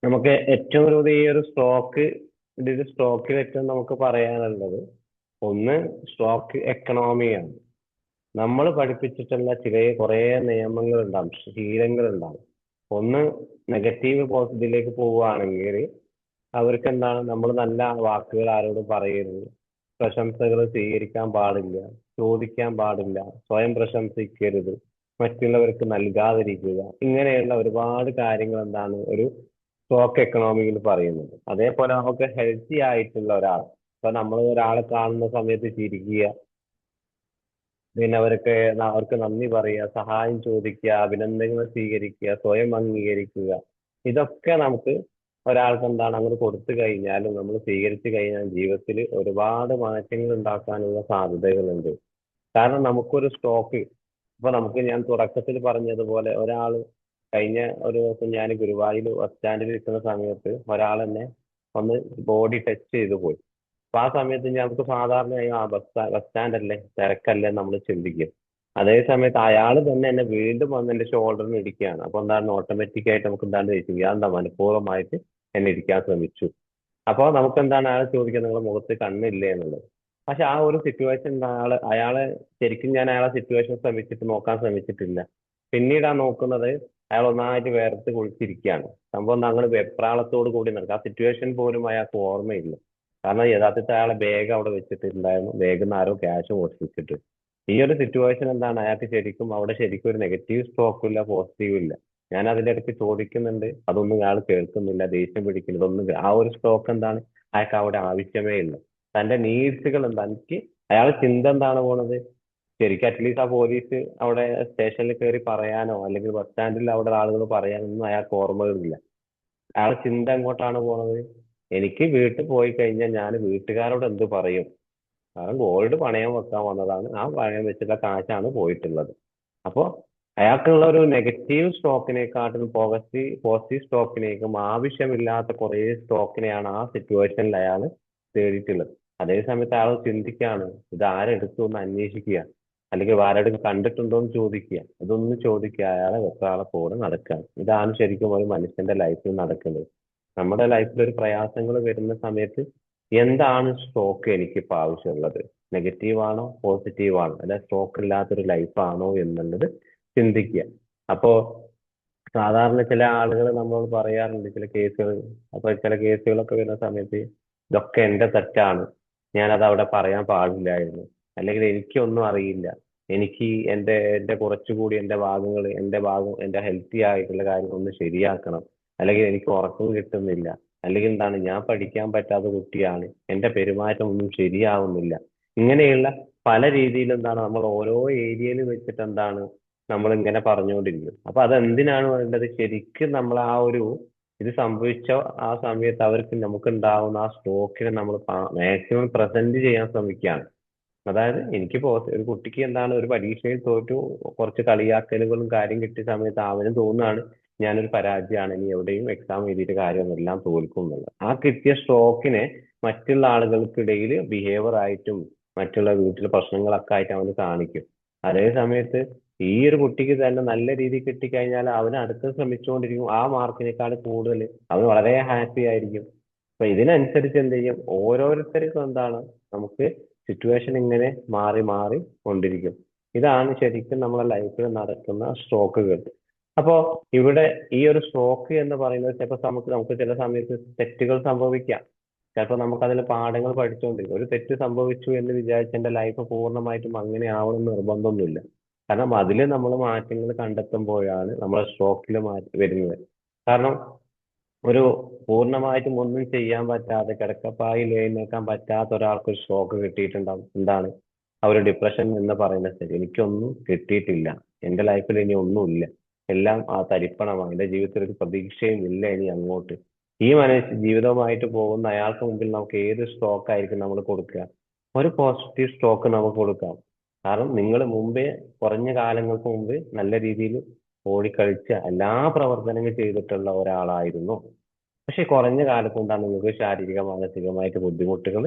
നമുക്ക് ഏറ്റവും കൂടുതൽ ഈ ഒരു സ്ട്രോക്കിൽ ഏറ്റവും നമുക്ക് പറയാനുള്ളത് ഒന്ന് സ്ട്രോക്ക് എക്കണോമിയാണ്. നമ്മൾ പഠിപ്പിച്ചിട്ടുള്ള കുറേ നിയമങ്ങൾ ഉണ്ടാവും, ശീലങ്ങൾ ഉണ്ടാവും. ഒന്ന് നെഗറ്റീവ് പോസിറ്റീവിലേക്ക് പോവുകയാണെങ്കിൽ അവർക്ക് എന്താണ്, നമ്മൾ നല്ല വാക്കുകൾ ആരോടും പറയരുത്, പ്രശംസകൾ സ്വീകരിക്കാൻ പാടില്ല, ചോദിക്കാൻ പാടില്ല, സ്വയം പ്രശംസിക്കരുത്, മറ്റുള്ളവർക്ക് നൽകാതിരിക്കുക. ഇങ്ങനെയുള്ള ഒരുപാട് കാര്യങ്ങൾ എന്താണ് ഒരു സ്ട്രോക്ക് എക്കണോമിയിൽ പറയുന്നത്. അതേപോലെ നമുക്ക് ഹെൽത്തി ആയിട്ടുള്ള ഒരാൾ, ഇപ്പൊ നമ്മൾ ഒരാളെ കാണുന്ന സമയത്ത് ചിരിക്കുക, പിന്നെ അവർക്ക് നന്ദി പറയുക, സഹായം ചോദിക്കുക, അഭിനന്ദനങ്ങൾ സ്വീകരിക്കുക, സ്വയം അംഗീകരിക്കുക. ഇതൊക്കെ നമുക്ക് ഒരാൾക്ക് എന്താണ് അങ്ങോട്ട് കൊടുത്തു കഴിഞ്ഞാലും നമ്മൾ സ്വീകരിച്ചു കഴിഞ്ഞാൽ ജീവിതത്തിൽ ഒരുപാട് മാറ്റങ്ങൾ ഉണ്ടാക്കാനുള്ള സാധ്യതകളുണ്ട്. കാരണം നമുക്കൊരു സ്ട്രോക്ക്, ഇപ്പൊ ഞാൻ തുടക്കത്തിൽ പറഞ്ഞതുപോലെ കഴിഞ്ഞ ഒരു ദിവസം ഞാൻ ഗുരുവായൂർ ബസ് സ്റ്റാൻഡിൽ നിൽക്കുന്ന സമയത്ത് ഒരാൾ എന്നെ ഒന്ന് ബോഡി ടച്ച് ചെയ്തു പോയി. അപ്പൊ ആ സമയത്ത് നമുക്ക് സാധാരണയായി ബസ് സ്റ്റാൻഡ് അല്ലേ, തിരക്കല്ലേ നമ്മൾ ചിന്തിക്കും. അതേ സമയത്ത് അയാൾ തന്നെ എന്നെ വീണ്ടും വന്ന് എന്റെ ഷോൾഡറിന് ഇടിക്കുകയാണ്. അപ്പൊ എന്താണ് ഓട്ടോമാറ്റിക് ആയിട്ട് നമുക്ക് എന്താണ് ചോദിക്കും, ഞാൻ മനഃപൂർവ്വമായിട്ട് എന്നെ ഇരിക്കാൻ ശ്രമിച്ചു. അപ്പോൾ നമുക്ക് എന്താണ് അയാൾ ചോദിക്കുന്നത്, നിങ്ങളുടെ മുഖത്ത് കണ്ണില്ലേ എന്നുള്ളത്. പക്ഷെ ആ ഒരു സിറ്റുവേഷൻ അയാളെ ശരിക്കും ഞാൻ അയാളെ സിറ്റുവേഷൻ നോക്കാൻ ശ്രമിച്ചിട്ടില്ല. പിന്നീട് നോക്കുന്നത് അയാൾ ഒന്നായിട്ട് വേർത്ത് കുളിച്ചിരിക്കുകയാണ്. സംഭവം ഞങ്ങൾ വെപ്രാളത്തോട് കൂടി നടക്കുക. ആ സിറ്റുവേഷൻ പോലും അയാൾക്ക് ഓർമ്മയില്ല. കാരണം യഥാർത്ഥത്തിൽ അയാളെ ബാഗ് അവിടെ വെച്ചിട്ടുണ്ടായിരുന്നു, ബാഗിൽ നിന്ന് ആരോ ക്യാഷ് മോഷ്ടിച്ചിട്ട്. ഈ ഒരു സിറ്റുവേഷൻ എന്താണ് അയാൾക്ക് ശരിക്കും ഒരു നെഗറ്റീവ് സ്ട്രോക്കും ഇല്ല, പോസിറ്റീവും ഇല്ല. ഞാൻ അതിന്റെ ഇടയ്ക്ക് ചോദിക്കുന്നുണ്ട്, അതൊന്നും അയാൾ കേൾക്കുന്നില്ല, ദേഷ്യം പിടിക്കുന്നില്ല, ആ ഒരു സ്ട്രോക്ക് എന്താണ് അയാൾക്ക് അവിടെ ആവശ്യമേ ഇല്ല. തന്റെ നീഡ്സുകൾ അയാൾ ചിന്ത എന്താണ് പോണത്, ശരിക്കും അറ്റ്ലീസ്റ്റ് ആ പോലീസ് അവിടെ സ്റ്റേഷനിൽ കയറി പറയാനോ അല്ലെങ്കിൽ ബസ് സ്റ്റാൻഡിൽ അവിടെ ആളുകൾ പറയാനൊന്നും അയാൾക്ക് ഓർമ്മകളില്ല. അയാളെ ചിന്ത എങ്ങോട്ടാണ് പോണത്, എനിക്ക് വീട്ടിൽ പോയി കഴിഞ്ഞാൽ ഞാൻ വീട്ടുകാരോട് എന്ത് പറയും? കാരണം ഗോൾഡ് പണയം വെക്കാൻ വന്നതാണ്, ആ പണയം വെച്ചിട്ടുള്ള കാശാണ് പോയിട്ടുള്ളത്. അപ്പോൾ അയാൾക്കുള്ള ഒരു നെഗറ്റീവ് സ്റ്റോക്കിനെക്കാട്ടും പോസിറ്റീവ് സ്റ്റോക്കിനേക്കും ആവശ്യമില്ലാത്ത കുറേ സ്റ്റോക്കിനെയാണ് ആ സിറ്റുവേഷനിൽ അയാൾ തേടിയിട്ടുള്ളത്. അതേ സമയത്ത് അയാൾ ചിന്തിക്കുകയാണ്, ഇത് ആരെടുത്തു എന്ന് അന്വേഷിക്കുക, അല്ലെങ്കിൽ ആരെടുത്ത് കണ്ടിട്ടുണ്ടോ എന്ന് ചോദിക്കുക. ഇതൊന്നും ചോദിക്കുക, അയാളെ വെക്കാളെ കൂടെ നടക്കുകയാണ്. ഇതാണ് ശരിക്കും ഒരു മനുഷ്യന്റെ ലൈഫിൽ നടക്കുന്നത്. നമ്മുടെ ലൈഫിൽ ഒരു പ്രയാസങ്ങൾ വരുന്ന സമയത്ത് എന്താണ് സ്റ്റോക്ക് എനിക്കിപ്പോൾ ആവശ്യമുള്ളത്, നെഗറ്റീവ് ആണോ പോസിറ്റീവ് ആണോ, അല്ല സ്റ്റോക്ക് ഇല്ലാത്തൊരു ലൈഫാണോ എന്നുള്ളത് ചിന്തിക്കുക. അപ്പോ സാധാരണ ചില ആളുകൾ നമ്മളോട് പറയാറുണ്ട് ചില കേസുകൾ. അപ്പൊ ചില കേസുകളൊക്കെ വരുന്ന സമയത്ത് ഇതൊക്കെ എന്റെ തെറ്റാണ്, ഞാനത് അവിടെ പറയാൻ പാടില്ലായിരുന്നു, അല്ലെങ്കിൽ എനിക്കൊന്നും അറിയില്ല, എനിക്ക് എന്റെ കുറച്ചുകൂടി എന്റെ ഭാഗം എന്റെ ഹെൽത്തി ആയിട്ടുള്ള കാര്യം ഒന്ന് ശരിയാക്കണം, അല്ലെങ്കിൽ എനിക്ക് ഉറക്കം കിട്ടുന്നില്ല, അല്ലെങ്കിൽ എന്താണ് ഞാൻ പഠിക്കാൻ പറ്റാത്ത കുട്ടിയാണ്, എന്റെ പെരുമാറ്റം ഒന്നും ശരിയാവുന്നില്ല. ഇങ്ങനെയുള്ള പല രീതിയിൽ എന്താണ് നമ്മൾ ഓരോ ഏരിയയിൽ വെച്ചിട്ട് എന്താണ് നമ്മൾ ഇങ്ങനെ പറഞ്ഞുകൊണ്ടിരിക്കും. അപ്പൊ അതെന്തിനാണ് വേണ്ടത്, ശരിക്കും നമ്മൾ ആ ഒരു ഇത് സംഭവിച്ച ആ സമയത്ത് അവർക്ക് നമുക്കുണ്ടാവുന്ന ആ സ്റ്റോക്കിനെ നമ്മൾ മാക്സിമം പ്രസന്റ് ചെയ്യാൻ ശ്രമിക്കുകയാണ്. അതായത് എനിക്കിപ്പോ ഒരു കുട്ടിക്ക് എന്താണ് ഒരു പരീക്ഷയിൽ തോറ്റു, കുറച്ച് കളിയാക്കലുകളും കാര്യം കിട്ടിയ സമയത്ത് അവനും തോന്നുകയാണ് ഞാനൊരു പരാജയമാണ്, ഇനി എവിടെയും എക്സാം എഴുതിയിട്ട് കാര്യമൊന്നും എല്ലാം തോൽക്കും എന്നുള്ളത്. ആ കിട്ടിയ സ്റ്റോക്കിനെ മറ്റുള്ള ആളുകൾക്കിടയിൽ ബിഹേവിയർ ആയിട്ടും മറ്റുള്ള വീട്ടിലെ പ്രശ്നങ്ങളൊക്കെ ആയിട്ട് അവന് കാണിക്കും. അതേ സമയത്ത് ഈ ഒരു കുട്ടിക്ക് തന്നെ നല്ല രീതിയിൽ കിട്ടിക്കഴിഞ്ഞാൽ അവന് അടുത്ത് ശ്രമിച്ചുകൊണ്ടിരിക്കും, ആ മാർക്കിനേക്കാൾ കൂടുതൽ അവൻ വളരെ ഹാപ്പി ആയിരിക്കും. അപ്പൊ ഇതിനനുസരിച്ച് എന്ത് ചെയ്യും, ഓരോരുത്തർക്കും എന്താണ് നമുക്ക് സിറ്റുവേഷൻ ഇങ്ങനെ മാറി മാറി കൊണ്ടിരിക്കും. ഇതാണ് ശരിക്കും നമ്മുടെ ലൈഫിൽ നടക്കുന്ന സ്ട്രോക്കുകൾ. അപ്പോ ഇവിടെ ഈ ഒരു സ്ട്രോക്ക് എന്ന് പറയുന്നത് ചിലപ്പോൾ നമുക്ക് ചില സമയത്ത് തെറ്റുകൾ സംഭവിക്കാം. ചിലപ്പോൾ നമുക്ക് അതിൽ പാഠങ്ങൾ പഠിച്ചുകൊണ്ടിരിക്കും. ഒരു തെറ്റ് സംഭവിച്ചു എന്ന് വിചാരിച്ച് എന്റെ ലൈഫ് പൂർണ്ണമായിട്ടും അങ്ങനെ ആവണമെന്ന് നിർബന്ധമൊന്നുമില്ല. കാരണം അതിൽ നമ്മൾ മാറ്റങ്ങൾ കണ്ടെത്തുമ്പോഴാണ് നമ്മളെ സ്ട്രോക്കിൽ വരുന്നത്. കാരണം ഒരു പൂർണ്ണമായിട്ടും ഒന്നും ചെയ്യാൻ പറ്റാതെ കിടക്കപ്പായിൽ എഴുന്നേക്കാൻ പറ്റാത്ത ഒരാൾക്ക് ഒരു സ്ട്രോക്ക് കിട്ടിയിട്ടുണ്ടാവും. എന്താണ് ആ ഒരു ഡിപ്രഷൻ എന്ന് പറയുന്നത്? ശരി, എനിക്കൊന്നും കിട്ടിയിട്ടില്ല, എന്റെ ലൈഫിൽ ഇനി ഒന്നുമില്ല, എല്ലാം ആ തരിപ്പണമാണ്, എന്റെ ജീവിതത്തിൽ ഒരു പ്രതീക്ഷയും ഇല്ല ഇനി അങ്ങോട്ട്. ഈ ജീവിതവുമായിട്ട് പോകുന്ന അയാൾക്ക് മുമ്പിൽ നമുക്ക് ഏത് സ്റ്റോക്ക് ആയിരിക്കും നമ്മൾ കൊടുക്കുക? ഒരു പോസിറ്റീവ് സ്റ്റോക്ക് നമുക്ക് കൊടുക്കാം. കാരണം നിങ്ങൾ മുമ്പേ കുറഞ്ഞ കാലങ്ങൾക്ക് മുമ്പ് നല്ല രീതിയിൽ ഓടിക്കളിച്ച എല്ലാ പ്രവർത്തനങ്ങൾ ചെയ്തിട്ടുള്ള ഒരാളായിരുന്നു. പക്ഷെ കുറഞ്ഞ കാലത്ത് എന്താണ് നിങ്ങൾക്ക് ശാരീരിക മാനസികമായിട്ട് ബുദ്ധിമുട്ടുകൾ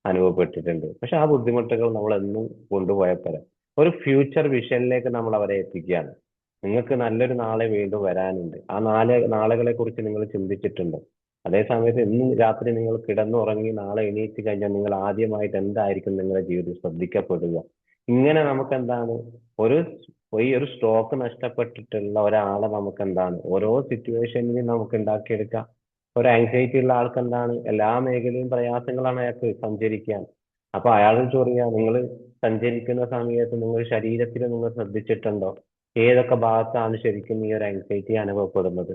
അനുഭവപ്പെട്ടിട്ടുണ്ട്. പക്ഷെ ആ ബുദ്ധിമുട്ടുകൾ നമ്മൾ എന്നും കൊണ്ടുപോയപ്പോഴേ ഒരു ഫ്യൂച്ചർ വിഷനിലേക്ക് നമ്മൾ അവരെ എത്തിക്കുകയാണ്. നിങ്ങൾക്ക് നല്ലൊരു നാളെ വീണ്ടും വരാനുണ്ട്. ആ നാളുകളെ കുറിച്ച് നിങ്ങൾ ചിന്തിച്ചിട്ടുണ്ടോ? അതേ സമയത്ത് ഇന്ന് രാത്രി നിങ്ങൾ കിടന്നുറങ്ങി നാളെ എണീറ്റ് കഴിഞ്ഞാൽ നിങ്ങൾ ആദ്യമായിട്ട് എന്തായിരിക്കും നിങ്ങളുടെ ജീവിതത്തിൽ ശ്രദ്ധിക്കപ്പെടുക? ഇങ്ങനെ നമുക്ക് എന്താണ് ഈ ഒരു സ്റ്റോക്ക് നഷ്ടപ്പെട്ടിട്ടുള്ള ഒരാളെ നമുക്ക് എന്താണ് ഓരോ സിറ്റുവേഷനിലും നമുക്ക് ഉണ്ടാക്കിയെടുക്കാം. ഒരു ആങ്സൈറ്റി ഉള്ള ആൾക്ക് എന്താണ് എല്ലാ മേഖലയും പ്രയാസങ്ങളാണ് അയാൾക്ക് സഞ്ചരിക്കാൻ. അപ്പൊ അയാളോട് ചോദിക്കുക, നിങ്ങൾ സഞ്ചരിക്കുന്ന സമയത്ത് നിങ്ങൾ ശരീരത്തിൽ നിങ്ങൾ ശ്രദ്ധിച്ചിട്ടുണ്ടോ ഏതൊക്കെ ഭാഗത്താണ് ശരിക്കും ഈ ഒരു ആങ്സൈറ്റി അനുഭവപ്പെടുന്നത്?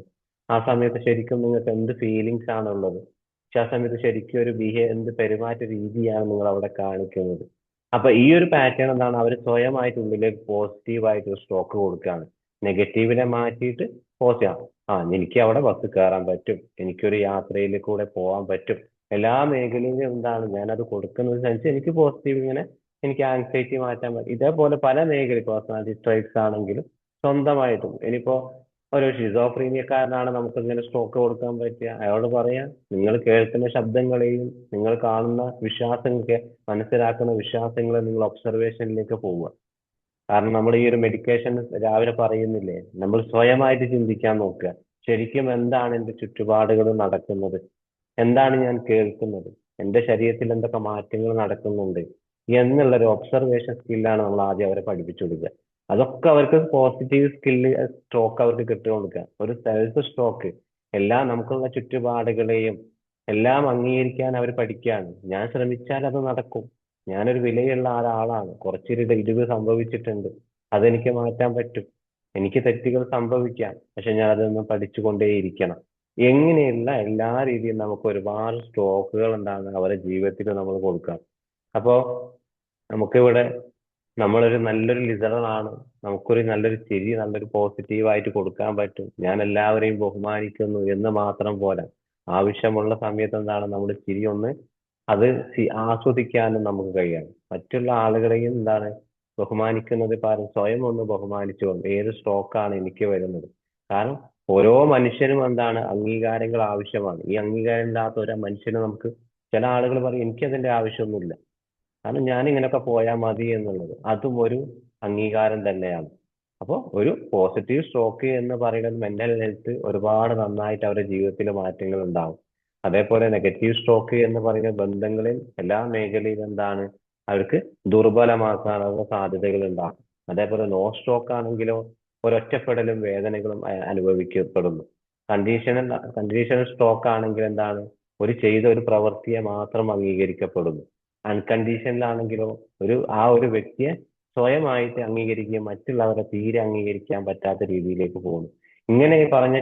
ആ സമയത്ത് ശരിക്കും നിങ്ങൾക്ക് എന്ത് ഫീലിങ്സ് ആണുള്ളത്? പക്ഷെ ആ സമയത്ത് ശരിക്കും ഒരു എന്ത് പെരുമാറ്റ രീതിയാണ് നിങ്ങൾ അവിടെ കാണിക്കുന്നത്? അപ്പൊ ഈ ഒരു പാറ്റേൺ എന്താണ്, അവർ സ്വയമായിട്ട് ഉള്ളിലേക്ക് പോസിറ്റീവായിട്ട് ഒരു സ്റ്റോക്ക് കൊടുക്കുകയാണ്. നെഗറ്റീവിനെ മാറ്റിയിട്ട് പോസിറ്റീവ്, എനിക്ക് അവിടെ ബസ് കയറാൻ പറ്റും, എനിക്കൊരു യാത്രയിൽ കൂടെ പോകാൻ പറ്റും, എല്ലാ മേഖലയിലും എന്താണ് ഞാനത് കൊടുക്കുന്നതനുസരിച്ച് എനിക്ക് പോസിറ്റീവ് ഇങ്ങനെ എനിക്ക് ആങ്സൈറ്റി മാറ്റാൻ പറ്റും. ഇതേപോലെ പല മേഖല പേഴ്സണാലിറ്റി ട്രൈറ്റ്സ് ആണെങ്കിലും സ്വന്തമായിട്ടും ഇനിയിപ്പോ ഒരു ഷിസോഫ്രീനിയക്കാരനാണ് നമുക്ക് ഇങ്ങനെ സ്റ്റോക്ക് കൊടുക്കാൻ പറ്റുക. അയാളോട് പറയാം, നിങ്ങൾ കേൾക്കുന്ന ശബ്ദങ്ങളെയും നിങ്ങൾ കാണുന്ന വിശ്വാസങ്ങളൊക്കെ മനസ്സിലാക്കുന്ന വിശ്വാസങ്ങളെ നിങ്ങൾ ഒബ്സർവേഷനിലേക്ക് പോവുക. കാരണം നമ്മൾ ഈ ഒരു മെഡിക്കേഷൻ രാവിലെ പറയുന്നില്ലേ, നമ്മൾ സ്വയമായിട്ട് ചിന്തിക്കാൻ നോക്കുക. ശരിക്കും എന്താണ് എൻ്റെ ചുറ്റുപാടുകൾ നടക്കുന്നത്, എന്താണ് ഞാൻ കേൾക്കുന്നത്, എൻ്റെ ശരീരത്തിൽ എന്തൊക്കെ മാറ്റങ്ങൾ നടക്കുന്നുണ്ട് എന്നുള്ളൊരു ഒബ്സർവേഷൻ സ്കില്ലാണ് നമ്മൾ ആദ്യം അവരെ പഠിപ്പിച്ചു കൊടുക്കുക. അതൊക്കെ അവർക്ക് പോസിറ്റീവ് സ്കില്ല് സ്റ്റോക്ക് അവർക്ക് കിട്ടിക്കൊടുക്കുക. ഒരു സെൽഫ് സ്റ്റോക്ക് എല്ലാം നമുക്കുള്ള ചുറ്റുപാടുകളെയും എല്ലാം അംഗീകരിക്കാൻ അവർ പഠിക്കുകയാണ്. ഞാൻ ശ്രമിച്ചാൽ അത് നടക്കും, ഞാനൊരു വിലയുള്ള ഒരാളാണ്, കുറച്ചൊരു ഇടിവ് സംഭവിച്ചിട്ടുണ്ട്, അതെനിക്ക് മാറ്റാൻ പറ്റും, എനിക്ക് തെറ്റുകൾ സംഭവിക്കാം, പക്ഷെ ഞാൻ അതൊന്നും പഠിച്ചുകൊണ്ടേയിരിക്കണം. എങ്ങനെയുള്ള എല്ലാ രീതിയിലും നമുക്ക് ഒരുപാട് സ്റ്റോക്കുകൾ എന്താണ് അവരുടെ ജീവിതത്തിൽ നമ്മൾ കൊടുക്കാം. അപ്പോ നമുക്കിവിടെ നമ്മളൊരു നല്ലൊരു ലിസണറാണ്, നമുക്കൊരു നല്ലൊരു ചിരി നല്ലൊരു പോസിറ്റീവായിട്ട് കൊടുക്കാൻ പറ്റും, ഞാൻ എല്ലാവരെയും ബഹുമാനിക്കുന്നു എന്ന് മാത്രം പോരാ, ആവശ്യമുള്ള സമയത്ത് എന്താണ് നമ്മുടെ ചിരി ഒന്ന് അത് ആസ്വദിക്കാനും നമുക്ക് കഴിയണം. മറ്റുള്ള ആളുകളെയും എന്താണ് ബഹുമാനിക്കുന്നത് സ്വയം ഒന്ന് ബഹുമാനിച്ചുകൊണ്ട് ഏത് സ്ട്രോക്കാണ് എനിക്ക് വരുന്നത്. കാരണം ഓരോ മനുഷ്യനും എന്താണ് അംഗീകാരങ്ങൾ ആവശ്യമാണ്. ഈ അംഗീകാരം ഇല്ലാത്ത ഒരു മനുഷ്യന് നമുക്ക് ചില ആളുകൾ പറയും എനിക്കതിന്റെ ആവശ്യമൊന്നുമില്ല, കാരണം ഞാൻ ഇങ്ങനെയൊക്കെ പോയാൽ മതി എന്നുള്ളത് അതും ഒരു അംഗീകാരം തന്നെയാണ്. അപ്പോൾ ഒരു പോസിറ്റീവ് സ്ട്രോക്ക് എന്ന് പറയുന്നത് മെന്റൽ ഹെൽത്ത് ഒരുപാട് നന്നായിട്ട് അവരുടെ ജീവിതത്തിൽ മാറ്റങ്ങൾ ഉണ്ടാവും. അതേപോലെ നെഗറ്റീവ് സ്ട്രോക്ക് എന്ന് പറയുന്ന ബന്ധങ്ങളിൽ എല്ലാ മേഖലയിലും എന്താണ് അവർക്ക് ദുർബലമാക്കാനുള്ള സാധ്യതകൾ ഉണ്ടാകും. അതേപോലെ നോ സ്ട്രോക്ക് ആണെങ്കിലോ ഒരൊറ്റപ്പെടലും വേദനകളും അനുഭവിക്കപ്പെടുന്നു. കണ്ടീഷണൽ സ്ട്രോക്ക് ആണെങ്കിൽ എന്താണ് ചെയ്ത ഒരു പ്രവൃത്തിയെ മാത്രം അംഗീകരിക്കപ്പെടുന്നു. അൺകണ്ടീഷണൽ ആണെങ്കിലോ ആ ഒരു വ്യക്തിയെ സ്വയമായിട്ട് അംഗീകരിക്കുകയും മറ്റുള്ളവരെ തീരെ അംഗീകരിക്കാൻ പറ്റാത്ത രീതിയിലേക്ക് പോകുന്നു. ഇങ്ങനെ ഈ പറഞ്ഞ